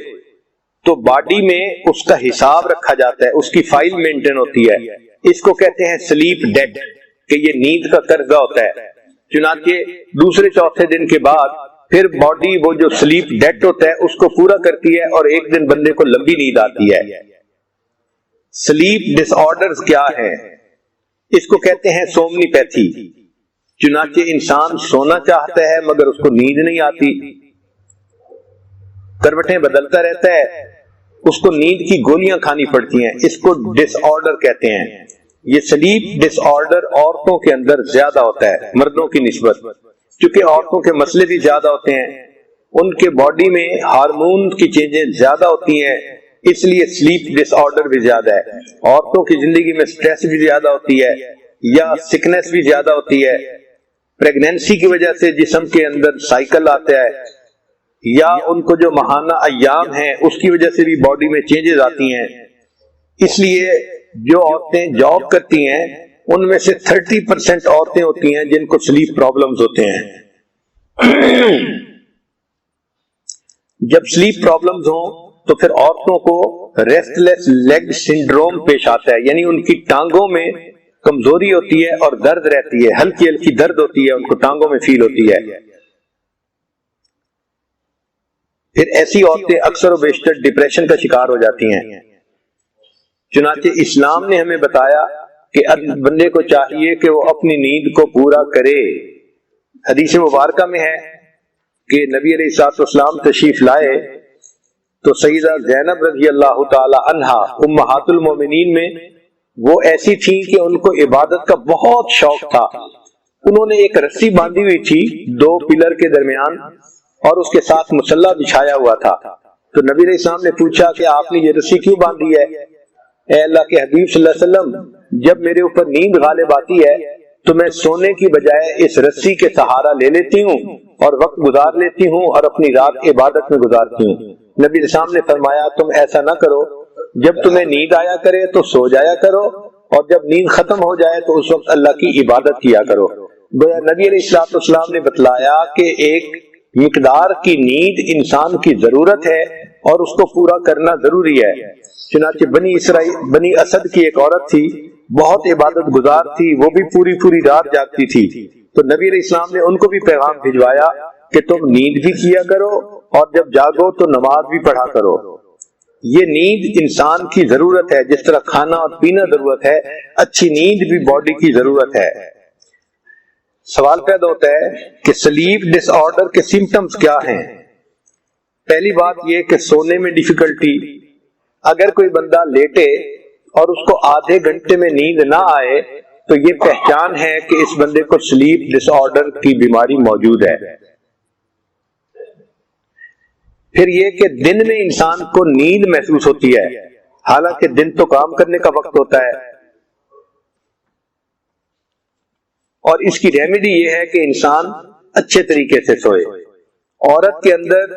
تو باڈی میں اس کا حساب رکھا جاتا ہے، اس کی فائل مینٹین ہوتی ہے، اس کو کہتے ہیں سلیپ ڈیٹ، کہ یہ نیند کا قرضہ ہوتا ہے۔ چنانچہ دوسرے چوتھے دن کے بعد پھر باڈی وہ جو سلیپ ڈیٹ ہوتا ہے اس کو پورا کرتی ہے، اور ایک دن بندے کو لمبی نیند آتی ہے۔ سلیپ ڈس آرڈرز کیا ہے؟ اس کو کہتے ہیں سومنی پیتھی۔ چنانچہ انسان سونا چاہتا ہے مگر اس کو نیند نہیں آتی، کروٹیں بدلتا رہتا ہے، اس کو نیند کی گولیاں کھانی پڑتی ہیں، اس کو ڈس آرڈر کہتے ہیں۔ یہ سلیپ ڈس آرڈر عورتوں کے اندر زیادہ ہوتا ہے مردوں کی نسبت، کیونکہ عورتوں کے مسئلے بھی زیادہ ہوتے ہیں، ان کے باڈی میں ہارمون کی چینجز زیادہ ہوتی ہیں، اس لیے سلیپ ڈس آرڈر بھی زیادہ ہے۔ عورتوں کی زندگی میں سٹریس بھی زیادہ ہوتی ہے یا سکنس بھی زیادہ ہوتی ہے، پریگنینسی کی وجہ سے جسم کے اندر سائیکل آتا ہے، یا ان کو جو ماہانہ ایام ہیں اس کی وجہ سے بھی باڈی میں چینجز آتی ہیں۔ اس لیے جو عورتیں جاب کرتی ہیں ان میں سے 30% عورتیں ہوتی ہیں جن کو سلیپ پرابلمز ہوتے ہیں۔ جب سلیپ پرابلمز ہوں تو پھر عورتوں کو ریسٹ لیس لیگ سنڈروم پیش آتا ہے، یعنی ان کی ٹانگوں میں کمزوری ہوتی ہے اور درد رہتی ہے، ہلکی ہلکی درد ہوتی ہے، ان کو ٹانگوں میں فیل ہوتی ہے۔ پھر ایسی عورتیں اکثر و بیشتر ڈپریشن کا شکار ہو جاتی ہیں۔ چنانچہ اسلام نے ہمیں بتایا کہ بندے کو چاہیے کہ وہ اپنی نیند کو پورا کرے۔ حدیث مبارکہ میں ہے کہ نبی علیہ الصلوۃ والسلام تشریف لائے تو سیدہ زینب رضی اللہ تعالی عنہا امہات المومنین میں وہ ایسی تھیں کہ ان کو عبادت کا بہت شوق تھا۔ انہوں نے ایک رسی باندھی ہوئی تھی 2 پلر کے درمیان اور اس کے ساتھ مصلی بچھایا ہوا تھا۔ تو نبی علیہ السلام نے پوچھا کہ آپ نے یہ رسی کیوں باندھی ہے؟ اے اللہ کے حبیب صلی اللہ علیہ وسلم، جب میرے اوپر نیند غالب آتی ہے تو میں سونے کی بجائے اس رسی کے سہارا لے لیتی ہوں اور وقت گزار لیتی ہوں اور اپنی رات عبادت میں گزارتی ہوں۔ نبی علیہ السلام نے فرمایا تم ایسا نہ کرو، جب تمہیں نیند آیا کرے تو سو جایا کرو، اور جب نیند ختم ہو جائے تو اس وقت اللہ کی عبادت کیا کرو۔ گویا نبی علیہ السلام نے بتلایا کہ ایک مقدار کی نیند انسان کی ضرورت ہے اور اس کو پورا کرنا ضروری ہے۔ چنانچہ بنی اسد کی ایک عورت تھی، بہت عبادت گزار تھی، وہ بھی پوری رات جاگتی تھی، تو نبی علیہ السلام نے ان کو بھی پیغام بھجوایا کہ تم نیند بھی کیا کرو اور جب جاگو تو نماز بھی پڑھا کرو۔ یہ نیند انسان کی ضرورت ہے، جس طرح کھانا اور پینا ضرورت ہے، اچھی نیند بھی باڈی کی ضرورت ہے۔ سوال پیدا ہوتا ہے کہ سلیپ ڈس آرڈر کے سمپٹمز کیا ہیں؟ پہلی بات یہ کہ سونے میں ڈیفیکلٹی، اگر کوئی بندہ لیٹے اور اس کو آدھے گھنٹے میں نیند نہ آئے تو یہ پہچان ہے کہ اس بندے کو سلیپ ڈس آرڈر کی بیماری موجود ہے۔ پھر یہ کہ دن میں انسان کو نیند محسوس ہوتی ہے، حالانکہ دن تو کام کرنے کا وقت ہوتا ہے، اور اس کی ریمیڈی یہ ہے کہ انسان اچھے طریقے سے سوئے۔ عورت کے اندر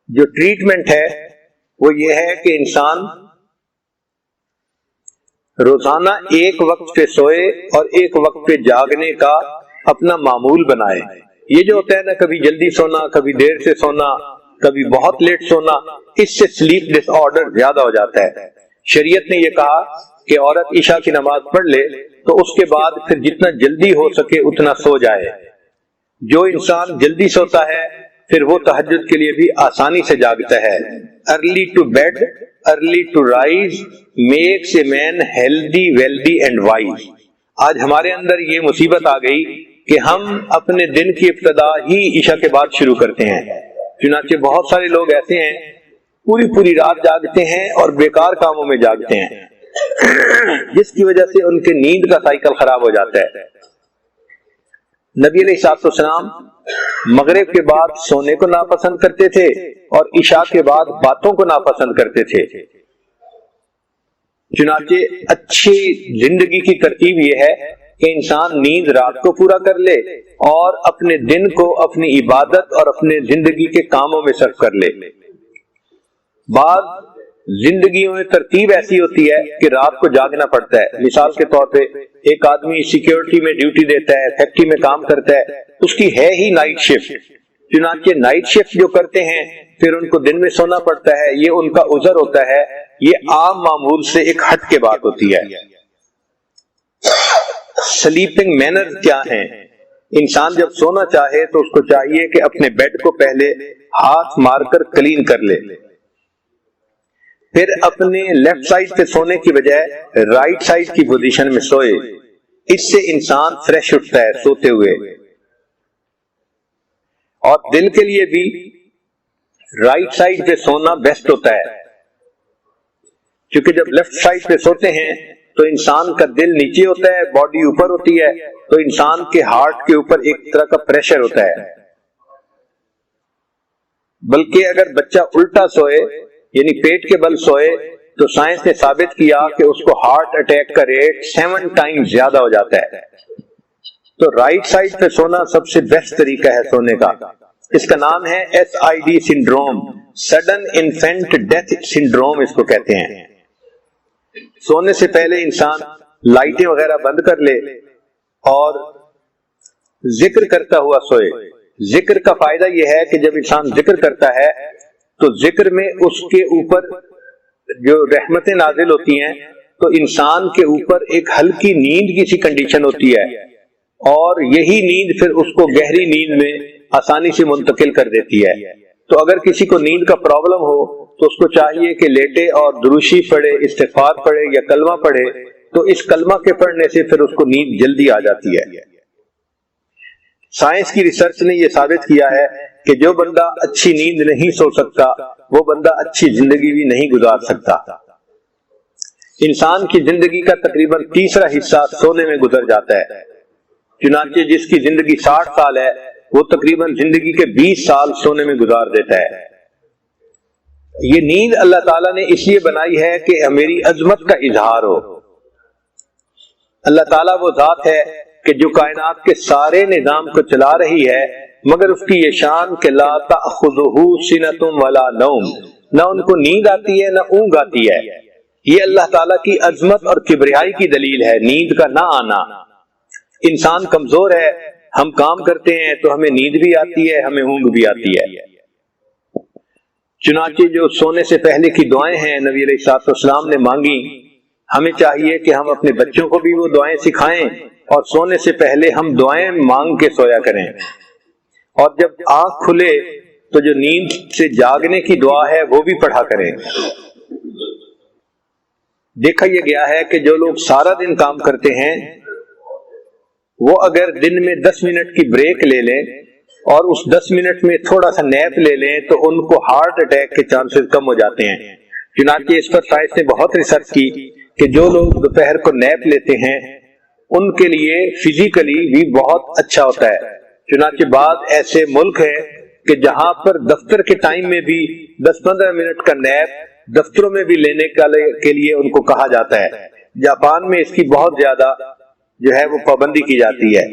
جو ٹریٹمنٹ ہے وہ یہ ہے کہ انسان روزانہ ایک وقت پہ سوئے اور ایک وقت پہ جاگنے کا اپنا معمول بنائے۔ یہ جو ہوتا ہے نا، کبھی جلدی سونا، کبھی دیر سے سونا، کبھی بہت لیٹ سونا، اس سے سلیپ ڈس آرڈر زیادہ ہو جاتا ہے۔ شریعت نے یہ کہا کہ عورت عشاء کی نماز پڑھ لے تو اس کے بعد پھر جتنا جلدی ہو سکے اتنا سو جائے۔ جو انسان جلدی سوتا ہے پھر وہ تہجد کے لیے بھی آسانی سے جاگتا ہے۔ Early to bed early to rise makes a man healthy wealthy and wise. آج ہمارے اندر یہ مصیبت آ گئی کہ ہم اپنے دن کی ابتدا ہی عشاء کے بعد شروع کرتے ہیں۔ چنانچہ بہت سارے لوگ ایسے ہیں پوری رات جاگتے ہیں اور بیکار کاموں میں جاگتے ہیں، جس کی وجہ سے ان کے نیند کا سائیکل خراب ہو جاتا ہے۔ نبی علیہ الصلوۃ والسلام مغرب کے بعد سونے کو ناپسند کرتے تھے اور عشاء کے بعد باتوں کو ناپسند کرتے تھے۔ چنانچہ اچھی زندگی کی ترتیب یہ ہے کہ انسان نیند رات کو پورا کر لے اور اپنے دن کو اپنی عبادت اور اپنے زندگی کے کاموں میں صرف کر لے۔ بعض زندگیوں میں ترتیب ایسی ہوتی ہے کہ رات کو جاگنا پڑتا ہے۔ مثال کے طور پہ ایک آدمی سیکیورٹی میں ڈیوٹی دیتا ہے، فیکٹری میں کام کرتا ہے، اس کی ہے ہی نائٹ شفٹ، چنانچہ نائٹ شفٹ جو کرتے ہیں پھر ان کو دن میں سونا پڑتا ہے، یہ ان کا عذر ہوتا ہے۔ یہ عام معمول سے ایک ہٹ کے بات ہوتی ہے۔ سلیپنگ مینر کیا ہیں؟ انسان جب سونا چاہے تو اس کو چاہیے کہ اپنے بیڈ کو پہلے ہاتھ مار کر کلین کر لے، پھر اپنے لیفٹ سائڈ پہ سونے کی بجائے رائٹ سائڈ کی پوزیشن میں سوئے۔ اس سے انسان فریش اٹھتا ہے سوتے ہوئے۔ اور دل کے لیے بھی رائٹ سائڈ پہ سونا بیسٹ ہوتا ہے، کیونکہ جب لیفٹ سائڈ پہ سوتے ہیں تو انسان کا دل نیچے ہوتا ہے، باڈی اوپر ہوتی ہے، تو انسان کے ہارٹ کے اوپر ایک طرح کا پریشر ہوتا ہے۔ بلکہ اگر بچہ الٹا سوئے یعنی پیٹ کے بل سوئے تو سائنس نے ثابت کیا کہ اس کو ہارٹ اٹیک کا ریٹ 7 ٹائمز زیادہ ہو جاتا ہے۔ تو رائٹ سائڈ پہ سونا سب سے بیسٹ طریقہ ہے سونے کا۔ اس کا نام ہے SID syndrome, sudden infant death syndrome اس کو کہتے ہیں۔ سونے سے پہلے انسان لائٹیں وغیرہ بند کر لے اور ذکر کرتا ہوا سوئے۔ ذکر کا فائدہ یہ ہے کہ جب انسان ذکر کرتا ہے تو ذکر میں اس کے اوپر جو رحمتیں نازل ہوتی ہیں تو انسان کے اوپر ایک ہلکی نیند کی سی کنڈیشن ہوتی ہے، اور یہی نیند پھر اس کو گہری نیند میں آسانی سے منتقل کر دیتی ہے۔ تو اگر کسی کو نیند کا پرابلم ہو تو اس کو چاہیے کہ لیٹے اور دروشی پڑھے، استغفار پڑھے یا کلمہ پڑھے، تو اس کلمہ کے پڑھنے سے پھر اس کو نیند جلدی آ جاتی ہے۔ سائنس کی ریسرچ نے یہ ثابت کیا ہے کہ جو بندہ اچھی نیند نہیں سو سکتا وہ بندہ اچھی زندگی بھی نہیں گزار سکتا۔ انسان کی زندگی کا تقریباً تیسرا حصہ سونے میں گزر جاتا ہے، چنانچہ جس کی زندگی 60 سال ہے وہ تقریباً زندگی کے 20 سال سونے میں گزار دیتا ہے۔ یہ نیند اللہ تعالیٰ نے اس لیے بنائی ہے کہ میری عظمت کا اظہار ہو۔ اللہ تعالیٰ وہ ذات ہے کہ جو کائنات کے سارے نظام کو چلا رہی ہے، مگر اس کی یہ شان کہ لا تأخذہ سنۃ ولا نوم، نہ ان کو نیند آتی ہے نہ اونگ آتی ہے۔ یہ اللہ تعالیٰ کی عظمت اور کبریائی کی دلیل ہے، نیند کا نہ آنا۔ انسان کمزور ہے، ہم کام کرتے ہیں تو ہمیں نیند بھی آتی ہے، ہمیں اونگ بھی آتی ہے۔ چنانچہ جو سونے سے پہلے کی دعائیں ہیں نبی علیہ الصلوۃ والسلام نے مانگی، ہمیں چاہیے کہ ہم اپنے بچوں کو بھی وہ دعائیں سکھائیں اور سونے سے پہلے ہم دعائیں مانگ کے سویا کریں۔ اور جب آنکھ کھلے تو جو نیند سے جاگنے کی دعا ہے وہ بھی پڑھا کریں۔ دیکھا یہ گیا ہے کہ جو لوگ سارا دن کام کرتے ہیں وہ اگر دن میں 10 منٹ کی بریک لے لیں اور اس 10 منٹ میں تھوڑا سا نیپ لے لیں تو ان کو ہارٹ اٹیک کے چانسز کم ہو جاتے ہیں۔ چنانچہ اس پر سائنس نے بہت ریسرچ کی کہ جو لوگ دوپہر کو نیپ لیتے ہیں ان کے لیے فزیکلی بھی بہت اچھا ہوتا ہے. چنانچہ بعض ایسے ملک ہیں کہ جہاں پر دفتر کے ٹائم میں بھی 10-15 منٹ کا نیپ دفتروں میں بھی لینے کے لیے ان کو کہا جاتا ہے. جاپان میں اس کی بہت زیادہ جو ہے وہ پابندی کی جاتی ہے.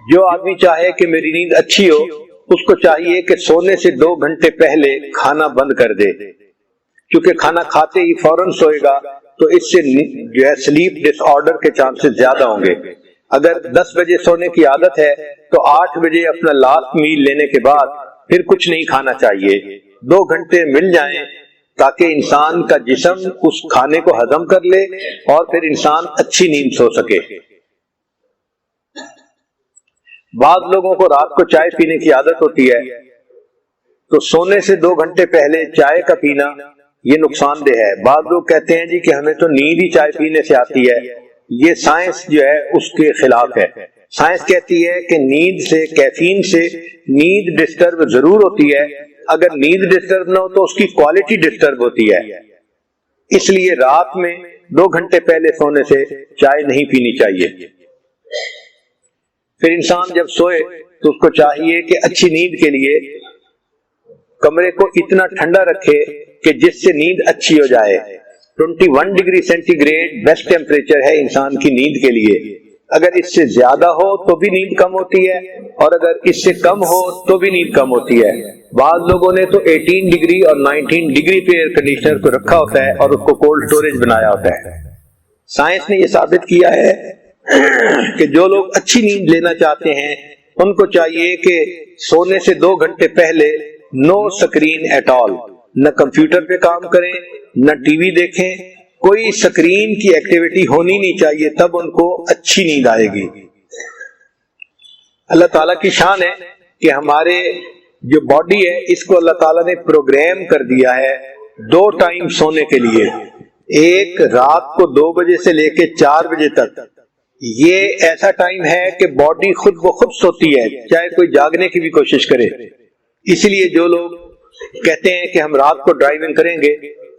جو آدمی چاہے کہ میری نیند اچھی ہو اس کو چاہیے کہ سونے سے 2 گھنٹے پہلے کھانا بند کر دے، کیونکہ کھانا کھاتے ہی فوراً سوئے گا تو اس سے جو ہے سلیپ ڈس آرڈر کے چانسز زیادہ ہوں گے. اگر 10 بجے سونے کی عادت ہے تو 8 بجے اپنا لاسٹ میل لینے کے بعد پھر کچھ نہیں کھانا چاہیے. 2 گھنٹے مل جائیں تاکہ انسان کا جسم اس کھانے کو ہضم کر لے اور پھر انسان اچھی نیند سو سکے. بعض لوگوں کو رات کو چائے پینے کی عادت ہوتی ہے تو سونے سے 2 گھنٹے پہلے چائے کا پینا یہ نقصان دہ ہے. بعض لوگ کہتے ہیں جی کہ ہمیں تو نیند ہی چائے پینے سے آتی ہے. یہ سائنس جو ہے اس کے خلاف ہے. سائنس کہتی ہے کہ نیند سے، کیفین سے نیند ڈسٹرب ضرور ہوتی ہے. اگر نیند ڈسٹرب نہ ہو تو اس کی کوالٹی ڈسٹرب ہوتی ہے. اس لیے رات میں 2 گھنٹے پہلے سونے سے چائے نہیں پینی چاہیے. پھر انسان جب سوئے تو اس کو چاہیے کہ اچھی نیند کے لیے کمرے کو اتنا ٹھنڈا رکھے کہ جس سے نیند اچھی ہو جائے. 21 degree centigrade best temperature ہے انسان کی نیند کے لیے. اگر اس سے زیادہ ہو تو بھی نیند کم ہوتی ہے اور اگر اس سے کم ہو تو بھی نیند کم ہوتی ہے. بعض لوگوں نے تو 18 ڈگری اور 19 ڈگری پہ ایئر کنڈیشنر کو رکھا ہوتا ہے اور اس کو کولڈ سٹوریج بنایا ہوتا ہے. سائنس نے یہ ثابت کیا ہے کہ جو لوگ اچھی نیند لینا چاہتے ہیں ان کو چاہیے کہ سونے سے 2 گھنٹے پہلے نو سکرین ایٹ آل، نہ کمپیوٹر پہ کام کریں نہ ٹی وی دیکھیں، کوئی سکرین کی ایکٹیویٹی ہونی نہیں چاہیے، تب ان کو اچھی نیند آئے گی. اللہ تعالیٰ کی شان ہے کہ ہمارے جو باڈی ہے اس کو اللہ تعالیٰ نے پروگرام کر دیا ہے 2 ٹائم سونے کے لیے. ایک رات کو 2 بجے سے لے کے 4 بجے تک. یہ ایسا ٹائم ہے کہ باڈی خود بخود سوتی ہے چاہے کوئی جاگنے کی بھی کوشش کرے. اس لیے جو لوگ کہتے ہیں کہ ہم رات کو ڈرائیونگ کریں گے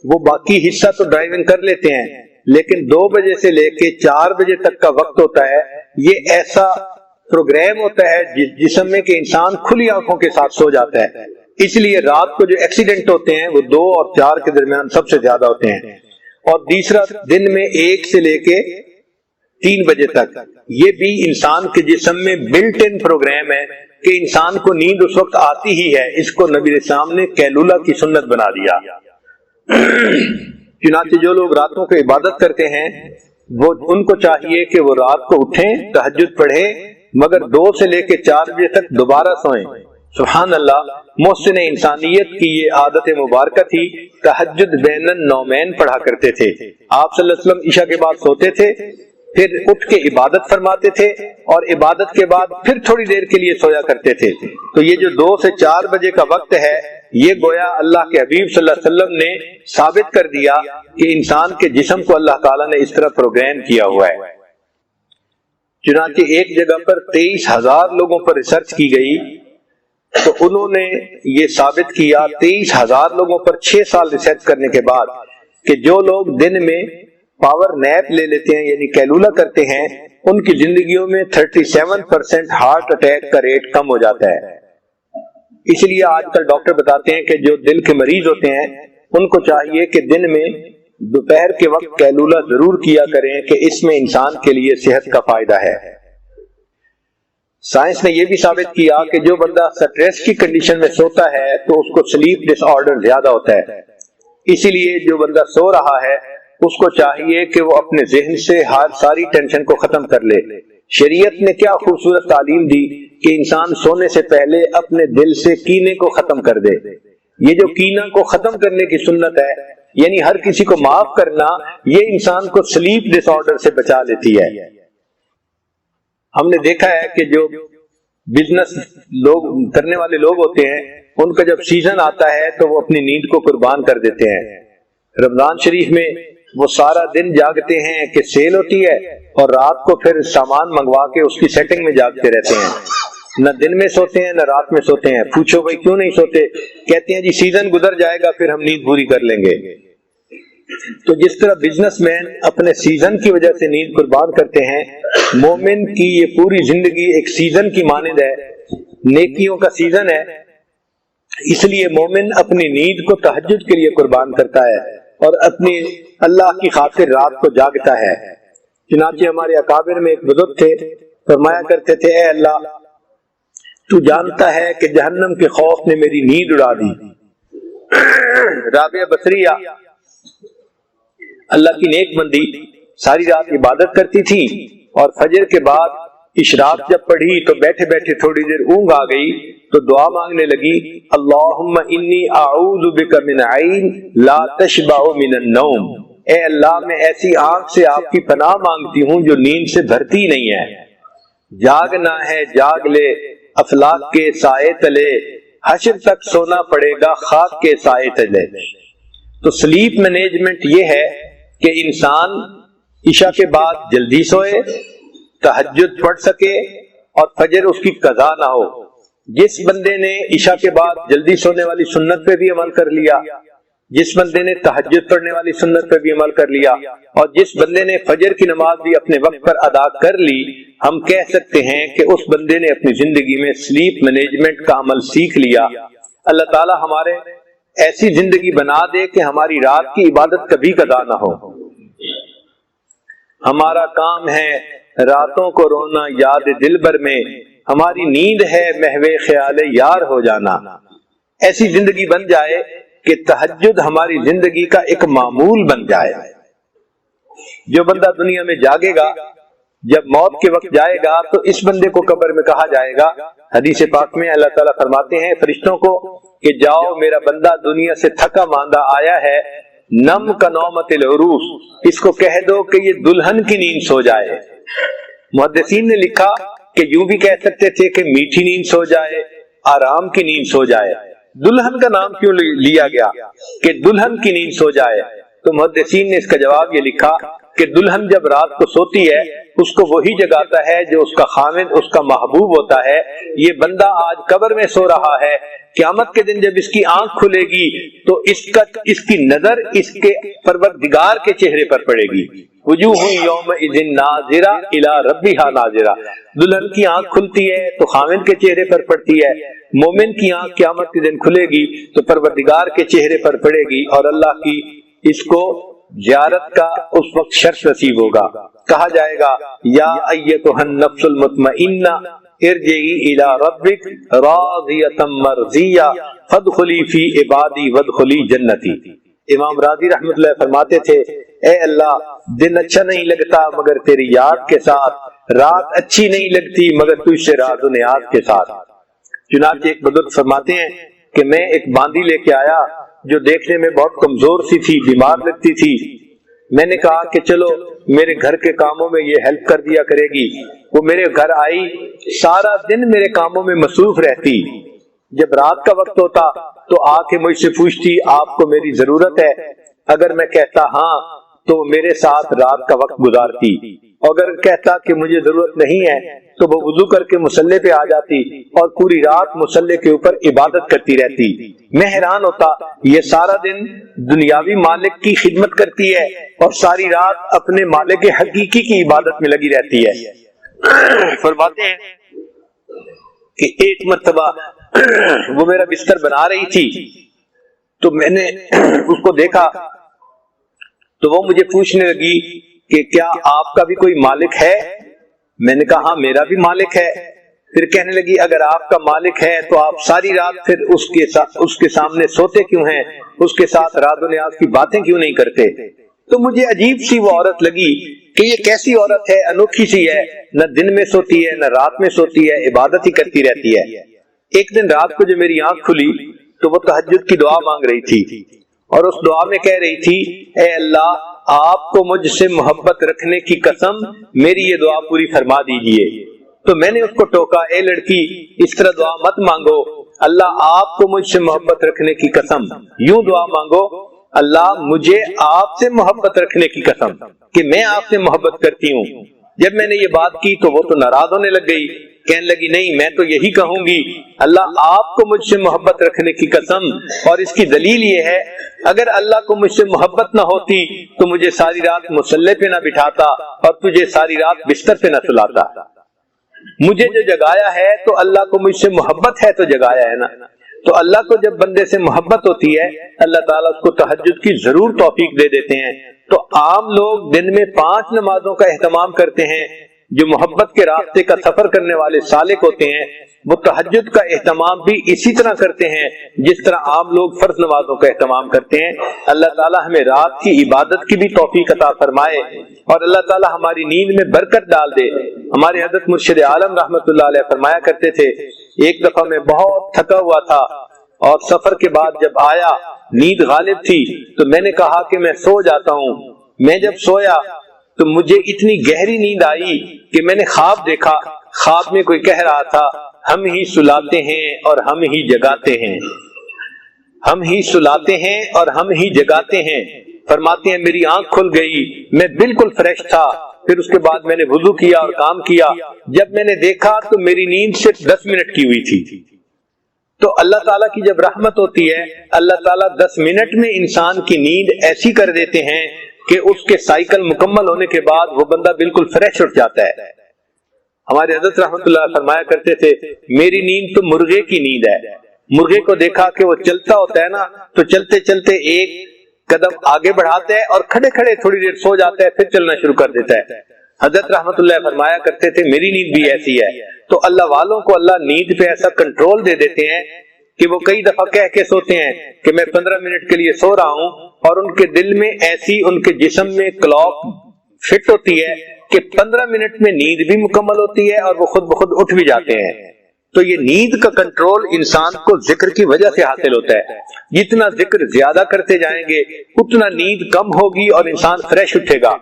وہ باقی حصہ تو ڈرائیونگ کر لیتے ہیں لیکن 2 بجے سے لے کے 4 بجے تک کا وقت ہوتا ہے. یہ ایسا پروگرام ہوتا ہے جسم میں کہ انسان کھلی آنکھوں کے ساتھ سو جاتا ہے. اس لیے رات کو جو ایکسیڈنٹ ہوتے ہیں وہ 2 اور 4 کے درمیان سب سے زیادہ ہوتے ہیں. اور تیسرا دن میں 1 سے لے کے 3 بجے تک. یہ بھی انسان کے جسم میں بلٹ ان پروگرام ہے کہ انسان کو نیند اس وقت آتی ہی ہے. اس کو نبی اسلام نے کیلولہ کی سنت بنا دیا. چنانچہ جو لوگ راتوں کو عبادت کرتے ہیں وہ ان کو چاہیے کہ وہ رات کو اٹھیں، تہجد پڑھیں، مگر 2 سے لے کے 4 بجے تک دوبارہ سوئیں. سبحان اللہ، محسن انسانیت کی یہ عادت مبارکہ تھی. تہجد بین النومین پڑھا کرتے تھے. آپ صلی اللہ علیہ وسلم عشاء کے بعد سوتے تھے، پھر اٹھ کے عبادت فرماتے تھے اور عبادت کے بعد پھر تھوڑی دیر کے لیے سویا کرتے تھے. تو یہ جو 2 سے 4 بجے کا وقت ہے یہ گویا اللہ کے حبیب صلی اللہ علیہ وسلم نے ثابت کر دیا کہ انسان کے جسم کو اللہ تعالیٰ نے اس طرح پروگرام کیا ہوا ہے. چنانچہ ایک جگہ پر 23,000 لوگوں پر ریسرچ کی گئی تو انہوں نے یہ ثابت کیا 23,000 لوگوں پر 6 سال ریسرچ کرنے کے بعد کہ جو لوگ دن میں پاور نیپ لے لیتے ہیں یعنی کیلولہ کرتے ہیں ان کی زندگیوں میں 37% ہارٹ اٹیک کا ریٹ کم ہو جاتا ہے. اس لیے آج کل ڈاکٹر بتاتے ہیں کہ جو دل کے مریض ہوتے ہیں ان کو چاہیے کہ دن میں دوپہر کے وقت کیلولہ ضرور کیا کریں کہ اس میں انسان کے لیے صحت کا فائدہ ہے. سائنس نے یہ بھی ثابت کیا کہ جو بندہ سٹریس کی کنڈیشن میں سوتا ہے تو اس کو سلیپ ڈس آرڈر زیادہ ہوتا ہے. اسی لیے جو بندہ سو رہا ہے اس کو چاہیے کہ وہ اپنے ذہن سے ساری ٹینشن کو ختم کر لے. شریعت نے کیا خوبصورت تعلیم دی کہ انسان سونے سے پہلے اپنے دل سے کینے کو ختم کر دے. یہ جو کینہ کو ختم کرنے کی سنت ہے یعنی ہر کسی کو معاف کرنا، یہ انسان کو سلیپ ڈس آرڈر سے بچا لیتی ہے. ہم نے دیکھا ہے کہ جو بزنس لوگ کرنے والے لوگ ہوتے ہیں ان کا جب سیزن آتا ہے تو وہ اپنی نیند کو قربان کر دیتے ہیں. رمضان شریف میں وہ سارا دن جاگتے ہیں کہ سیل ہوتی ہے اور رات کو پھر سامان منگوا کے اس کی سیٹنگ میں جاگتے رہتے ہیں. نہ دن میں سوتے ہیں نہ رات میں سوتے ہیں. پوچھو بھائی کیوں نہیں سوتے؟ کہتے ہیں جی سیزن گزر جائے گا پھر ہم نیند پوری کر لیں گے. تو جس طرح بزنس مین اپنے سیزن کی وجہ سے نیند قربان کرتے ہیں، مومن کی یہ پوری زندگی ایک سیزن کی مانند ہے، نیکیوں کا سیزن ہے، اس لیے مومن اپنی نیند کو تہجد کے لیے قربان کرتا ہے اور اپنی اللہ کی خاطر رات کو جاگتا ہے۔ چنانچہ ہمارے اکابر میں ایک بزرگ تھے، فرمایا کرتے تھے، اے اللہ تو جانتا ہے کہ جہنم کے خوف نے میری نیند اڑا دی۔ رابعہ بصریہ اللہ کی نیک بندی ساری رات عبادت کرتی تھی اور فجر کے بعد اشراق جب پڑھی تو بیٹھے بیٹھے تھوڑی دیر اونگ آ گئی تو دعا مانگنے لگی، اللہم انی اعوذ بک من عین لا تشبع من النوم، اے اللہ میں ایسی آنکھ سے آپ کی پناہ مانگتی ہوں جو نیند سے بھرتی نہیں ہے۔ جاگنا ہے جاگ لے افلاک کے سائے تلے، حشر تک سونا پڑے گا خاک کے سائے تلے۔ تو سلیپ مینجمنٹ یہ ہے کہ انسان عشاء کے بعد جلدی سوئے، تہجد پڑھ سکے اور فجر اس کی قضا نہ ہو۔ جس بندے نے عشاء کے بعد جلدی سونے والی سنت پہ بھی عمل کر لیا، جس بندے نے تہجد پڑھنے والی سنت پہ بھی عمل کر لیا، اور جس بندے نے فجر کی نماز بھی اپنے وقت پر ادا کر لی، ہم کہہ سکتے ہیں کہ اس بندے نے اپنی زندگی میں سلیپ مینجمنٹ کا عمل سیکھ لیا۔ اللہ تعالی ہمارے ایسی زندگی بنا دے کہ ہماری رات کی عبادت کبھی قضا نہ ہو۔ ہمارا کام ہے راتوں کو رونا یاد دلبر میں، ہماری نیند ہے محو خیال یار ہو جانا۔ ایسی زندگی بن جائے کہ تہجد ہماری زندگی کا ایک معمول بن جائے۔ جو بندہ دنیا میں جاگے گا، جب موت کے وقت جائے گا تو اس بندے کو قبر میں کہا جائے گا، حدیث پاک میں اللہ تعالیٰ فرماتے ہیں فرشتوں کو کہ جاؤ میرا بندہ دنیا سے تھکا ماندہ آیا ہے، نم کا نومت العروس، اس کو کہہ دو کہ یہ دلہن کی نیند سو جائے۔ محدثین نے لکھا کہ یوں بھی کہہ سکتے تھے کہ میٹھی نیند سو جائے، آرام کی نیند سو جائے۔ دلہن کا نام کیوں لیا گیا کہ دلہن کی نیند سو جائے؟ تو محدثین نے اس کا جواب یہ لکھا کہ دلہن جب رات کو سوتی ہے اس کو وہی جگاتا ہے جو اس کا خامد، اس کا محبوب ہوتا ہے۔ یہ بندہ آج قبر میں سو رہا ہے، قیامت کے دن جب اس کی آنکھ کھلے گی تو اس کی نظر اس کے پروردگار کے چہرے پر پڑے گی۔ وجوہ یومئذ ناظرہ الی ربہا ناظرہ، دلہن کی آنکھ کھلتی ہے تو خامد کے چہرے پر پڑتی ہے، مومن کی آنکھ قیامت کے دن کھلے گی تو پروردگار کے چہرے پر پڑے گی، اور اللہ کی اس کو زیارت کا اس وقت شرف نصیب ہوگا۔ کہا جائے گا، یا ایتھا النفس المطمئنہ ارجعی الی ربک راضیۃ مرضیہ فادخلی فی عبادی وادخلی جنتی۔ امام راضی رحمۃ اللہ فرماتے تھے، اے اللہ دن اچھا نہیں لگتا مگر تیری یاد کے ساتھ، رات اچھی نہیں لگتی مگر تجھ سے راز و نیاز کے ساتھ۔ چنانچہ ایک بزرگ فرماتے ہیں کہ میں ایک باندی لے کے آیا جو دیکھنے میں بہت کمزور سی تھی، بیمار لگتی تھی۔ میں نے کہا کہ چلو میرے گھر کے کاموں میں یہ ہیلپ کر دیا کرے گی۔ وہ میرے گھر آئی، سارا دن میرے کاموں میں مصروف رہتی، جب رات کا وقت ہوتا تو آ کے مجھ سے پوچھتی آپ کو میری ضرورت ہے؟ اگر میں کہتا ہاں تو میرے ساتھ رات کا وقت گزارتی، اگر کہتا کہ مجھے ضرورت نہیں ہے تو وہ وضو کر کے مصلے پہ آ جاتی اور پوری رات مصلے کے اوپر عبادت کرتی رہتی۔ میں حیران ہوتا، یہ سارا دن دنیاوی مالک کی خدمت کرتی ہے اور ساری رات اپنے مالک حقیقی کی عبادت میں لگی رہتی ہے۔ فرماتے ہیں کہ ایک مرتبہ وہ میرا بستر بنا رہی تھی تو میں نے اس کو دیکھا تو وہ مجھے پوچھنے لگی کہ کیا آپ کا بھی کوئی مالک ہے؟ میں نے کہا ہاں میرا بھی مالک ہے۔ پھر کہنے لگی اگر آپ کا مالک ہے تو آپ ساری رات پھر اس کے سامنے سوتے کیوں ہیں، اس کے ساتھ راز و نیاز کی باتیں کیوں نہیں کرتے؟ تو مجھے عجیب سی وہ عورت لگی کہ یہ کیسی عورت ہے، انوکھی سی ہے، نہ دن میں سوتی ہے نہ رات میں سوتی ہے، عبادت ہی کرتی رہتی ہے۔ ایک دن رات کو جب میری آنکھ کھلی تو وہ تہجد کی دعا مانگ رہی تھی اور اس دعا میں کہہ رہی تھی، اے اللہ آپ کو مجھ سے محبت رکھنے کی قسم میری یہ دعا پوری فرما دیجئے۔ تو میں نے اس کو ٹوکا، اے لڑکی اس طرح دعا مت مانگو، اللہ آپ کو مجھ سے محبت رکھنے کی قسم یوں دعا مانگو، اللہ مجھے آپ سے محبت رکھنے کی قسم کہ میں آپ سے محبت کرتی ہوں۔ جب میں نے یہ بات کی تو وہ تو ناراض ہونے لگ گئی کہنے لگی نہیں میں تو یہی کہوں گی اللہ آپ کو مجھ سے محبت رکھنے کی قسم، اور اس کی دلیل یہ ہے اگر اللہ کو مجھ سے محبت نہ ہوتی تو مجھے ساری رات مصلے پہ نہ بٹھاتا اور تجھے ساری رات بستر پہ نہ سلاتا۔ مجھے جو جگایا ہے تو اللہ کو مجھ سے محبت ہے تو جگایا ہے نا۔ تو اللہ کو جب بندے سے محبت ہوتی ہے اللہ تعالیٰ اس کو تہجد کی ضرور توفیق دے دیتے ہیں۔ تو عام لوگ دن میں 5 نمازوں کا اہتمام کرتے ہیں، جو محبت کے راستے کا سفر کرنے والے سالک ہوتے ہیں وہ تہجد کا اہتمام بھی اسی طرح کرتے ہیں جس طرح عام لوگ فرض نمازوں کا اہتمام کرتے ہیں۔ اللہ تعالیٰ ہمیں رات کی عبادت کی بھی توفیق عطا فرمائے اور اللہ تعالیٰ ہماری نیند میں برکت ڈال دے۔ ہمارے حضرت مرشد عالم رحمۃ اللہ علیہ فرمایا کرتے تھے ایک دفعہ میں بہت تھکا ہوا تھا اور سفر کے بعد جب آیا نیند غالب تھی تو میں نے کہا کہ میں سو جاتا ہوں۔ میں جب سویا تو مجھے اتنی گہری نیند آئی کہ میں نے خواب دیکھا، خواب میں کوئی کہہ رہا تھا ہم ہی سلاتے ہیں اور ہم ہی جگاتے ہیں، ہم ہی سلاتے ہیں اور ہم ہی جگاتے ہیں۔ فرماتے ہیں میری آنکھ کھل گئی، میں بالکل فریش تھا، پھر اس کے بعد میں نے وضو کیا اور کام کیا، جب میں نے دیکھا تو میری نیند صرف 10 منٹ کی ہوئی تھی۔ تو اللہ تعالیٰ کی جب رحمت ہوتی ہے اللہ تعالیٰ 10 منٹ میں انسان کی نیند ایسی کر دیتے ہیں کہ اس کے سائیکل مکمل ہونے کے بعد وہ بندہ بالکل فریش اٹھ جاتا ہے۔ ہمارے حضرت رحمۃ اللہ فرمایا کرتے تھے میری نیند تو مرغے کی نیند ہے۔ مرغے کو دیکھا کہ وہ چلتا ہوتا ہے نا تو چلتے چلتے ایک قدم آگے بڑھاتا ہے اور کھڑے کھڑے تھوڑی دیر سو جاتا ہے پھر چلنا شروع کر دیتا ہے۔ حضرت رحمۃ اللہ فرمایا کرتے تھے میری نیند بھی ایسی ہے۔ تو اللہ والوں کو اللہ نیند پہ ایسا کنٹرول دے دیتے ہیں کہ وہ کئی دفعہ کہہ کے سوتے ہیں کہ میں 15 منٹ کے لیے سو رہا ہوں، اور ان کے دل میں ایسی ان کے جسم میں کلاک فٹ ہوتی ہے کہ 15 منٹ میں نیند بھی مکمل ہوتی ہے اور وہ خود بخود اٹھ بھی جاتے ہیں۔ تو یہ نیند کا کنٹرول انسان کو ذکر کی وجہ سے حاصل ہوتا ہے۔ جتنا ذکر زیادہ کرتے جائیں گے اتنا نیند کم ہوگی اور انسان فریش اٹھے گا،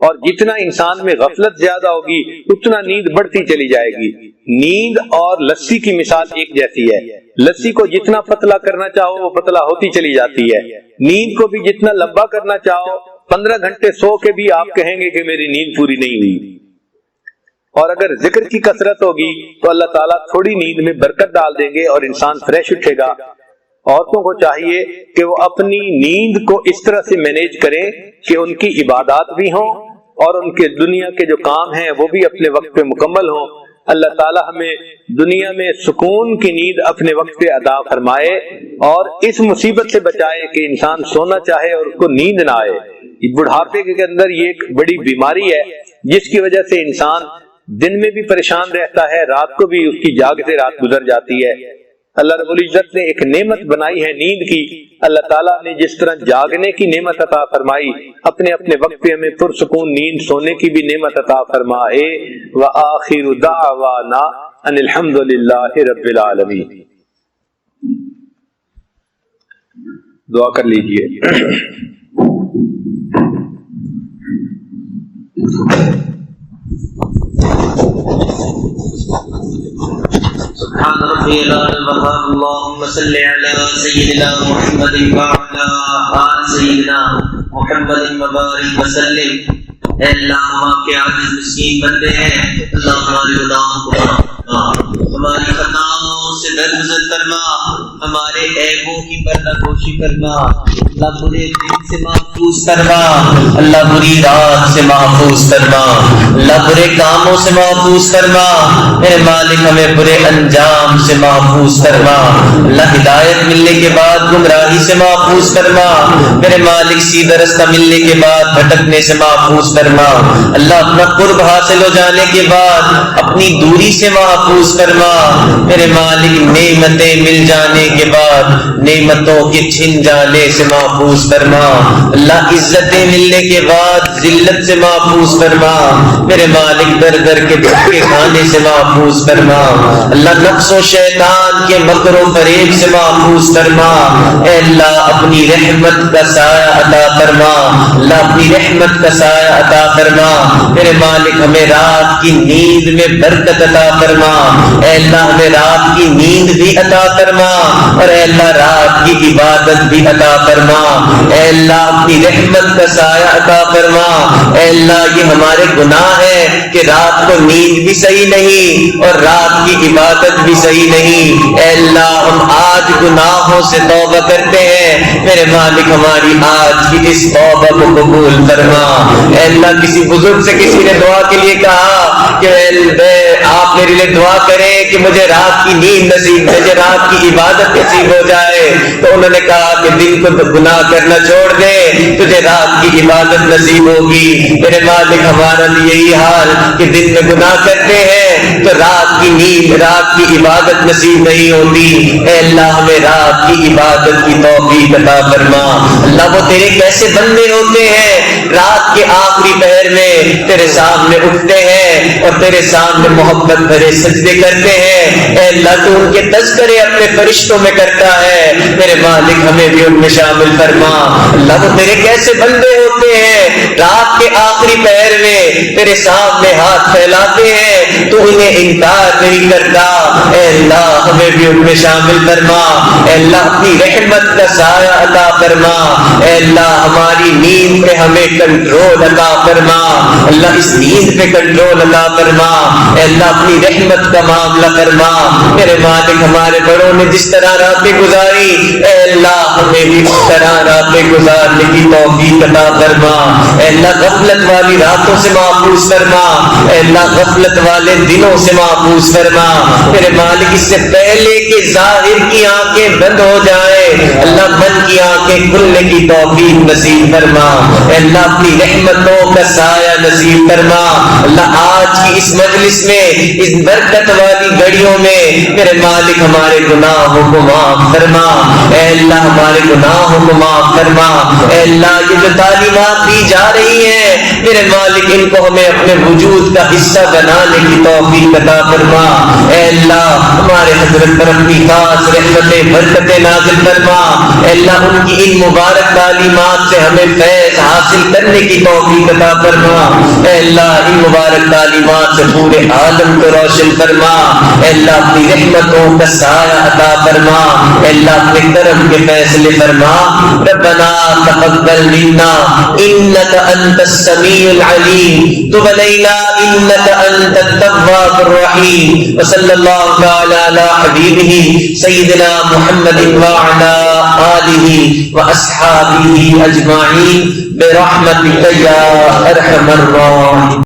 اور جتنا انسان میں غفلت زیادہ ہوگی اتنا نیند بڑھتی چلی جائے گی۔ نیند اور لسی کی مثال ایک جیسی ہے، لسی کو جتنا پتلا کرنا چاہو وہ پتلا ہوتی چلی جاتی ہے، نیند کو بھی جتنا لمبا کرنا چاہو 15 گھنٹے سو کے بھی آپ کہیں گے کہ میری نیند پوری نہیں ہوئی۔ اور اگر ذکر کی کثرت ہوگی تو اللہ تعالیٰ تھوڑی نیند میں برکت ڈال دیں گے اور انسان فریش اٹھے گا۔ عورتوں کو چاہیے کہ وہ اپنی نیند کو اس طرح سے مینیج کریں کہ ان کی عبادات بھی ہوں اور ان کے دنیا کے جو کام ہیں وہ بھی اپنے وقت پہ مکمل ہوں۔ اللہ تعالیٰ ہمیں دنیا میں سکون کی نیند اپنے وقت پہ عطا فرمائے اور اس مصیبت سے بچائے کہ انسان سونا چاہے اور اس کو نیند نہ آئے۔ بڑھاپے کے اندر یہ ایک بڑی بیماری ہے جس کی وجہ سے انسان دن میں بھی پریشان رہتا ہے، رات کو بھی اس کی جاگتے رات گزر جاتی ہے۔ اللہ رب العزت نے ایک نعمت بنائی ہے نیند کی۔ اللہ تعالیٰ نے جس طرح جاگنے کی نعمت عطا فرمائی اپنے اپنے وقت پہ ہمیں پرسکون نیند سونے کی بھی نعمت عطا فرمائے۔ وآخر دعوانا ان الحمد للہ رب العالمین۔ دعا کر لیجئے۔ سبحان ربي الوهاب اللهم صل على سيدنا محمد وعلى آل سيدنا محمد وبارك وسلم۔ اے اللہ ہم آپ کے عاجز مسکین بندے ہیں، اللہ ہمارے گناہوں کو فرما، ہماری خطاؤں سے درگزر فرما، ہمارے عیبوں کی پردہ پوشی فرما، اللہ برے دن سے محفوظ فرما، اللہ بری رات سے محفوظ فرما، اللہ برے کاموں سے محفوظ فرما، میرے مالک ہمیں برے انجام سے محفوظ فرما، اللہ ہدایت ملنے کے بعد گمراہی سے محفوظ فرما، میرے مالک سیدھا رستہ ملنے کے بعد بھٹکنے سے محفوظ فرما، اللہ اپنا قرب حاصل ہو جانے کے بعد اپنی دوری سے محفوظ فرما، میرے مالک نعمتیں مل جانے کے بعد نعمتوں کے چھن جانے سے محفوظ فرما، اللہ عزتیں ملنے کے بعد ذلت سے محفوظ فرما، میرے مالک در در کے دھکے کھانے سے محفوظ فرما، اللہ نفس و شیطان کے مکر و فریب سے محفوظ فرما، اے اللہ اپنی رحمت کا سایہ عطا فرما، اللہ اپنی رحمت کا سایہ عطا فرما، میرے مالک ہمیں رات کی نیند میں برکت عطا فرما، اے اللہ ہمیں رات کی نیند بھی عطا فرما، اور اے اللہ رات کی عبادت بھی عطا فرما، اے اللہ اپنی رحمت کا سایہ عطا فرما، اے اللہ یہ ہمارے گناہ ہے کہ رات کو نیند بھی صحیح نہیں نہیں اور رات کی عبادت بھی صحیح نہیں. اے اللہ ہم آج گناہوں سے توبہ کرتے ہیں. میرے مالک ہماری آج کی اس توبہ کو قبول فرما. اے اللہ کسی بزرگ سے کسی نے دعا کے لیے کہا کہ آپ میرے لیے دعا کریں کہ مجھے رات کی نیند نصیب, مجھے رات کی عبادت نصیب ہو جائے. تو انہوں نے کہا کہ دن کو گناہ کرنا چھوڑ دے, تجھے رات کی عبادت نصیب ہوگی. میرے مالک ہمارا بھی یہی حال کہ دن میں گناہ کرتے ہیں تو رات کی نیند, رات کی عبادت نصیب نہیں ہوتی. اے اللہ ہمیں رات کی عبادت کی توفیق عطا فرما. اللہ وہ تیرے کیسے بندے ہوتے ہیں رات کے آخری پہر میں تیرے سامنے اٹھتے ہیں اور تیرے سامنے محبت بھرے سجدے کرتے ہیں. اے اللہ تو ان کے تذکرے اپنے فرشتوں میں کرتا ہے. میرے مالک ہمیں بھی ان میں شامل فرما. اللہ وہ تیرے کیسے بندے ہوتے ہیں رات کے آخری پہر میں تیرے سامنے ہاتھ پھیلاتے ہیں تو انہیں انکار نہیں کرتا. اے اللہ ہمیں بھی ان میں شامل فرما. اے اللہ اپنی رحمت کا سایہ عطا فرما. اے اللہ ہماری نیند پہ ہمیں کنٹرول عطا فرما. اللہ اس نیند پہ کنٹرول عطا فرما. اے اللہ اپنی رحمت کا معاملہ فرما. میرے مالک ہمارے بڑوں نے جس طرح راتیں گزاری, اے اللہ ہمیں بھی اس طرح راتیں گزارنے کی توفیق عطا فرما. اے اللہ غفلت والی راتوں سے محفوظ فرما. اے اللہ غفلت والے دنوں سے محفوظ فرما. میرے مالک اس سے پہلے کہ ظاہر کی آنکھیں بند ہو جائیں, اللہ من کی آنکھیں کھلنے کی توفیق نصیب فرما. اے اللہ اپنی رحمتوں کا سایہ نصیب فرما. اللہ آج کی اس مجلس میں اس برکت والی گھڑیوں میں میرے مالک ہمارے گناہوں کو معاف فرما. اے اللہ ہمارے گناہوں کو معاف فرما. اے اللہ یہ جو تعلیمات دی جا رہی ہیں میرے مالک ان کو ہمیں اپنے وجود کا حصہ بنانے کی توفیق عطا فرما. اے اللہ ہمارے حضرت پر اپنی خاص رحمتیں برکتیں نازل فرما. اے اللہ ان کی ان مبارک تعلیمات سے ہمیں فیض حاصل کرنے کی توفیق عطا فرما. اے اللہ ان مبارک تعلیمات سے پورے عالم کو روشن فرما. اے اللہ اپنی رحمتوں کا سایہ عطا فرما. اے اللہ اپنے کرم کے فیصلے فرما. ربنا تقبل منا انك انت السميع العليم تب علينا انك انت التواب الرحيم وصلى الله تعالى على حبيبه سيدنا محمد وعلى آله واصحابه اجمعين برحمتك يا ارحم الراحمين.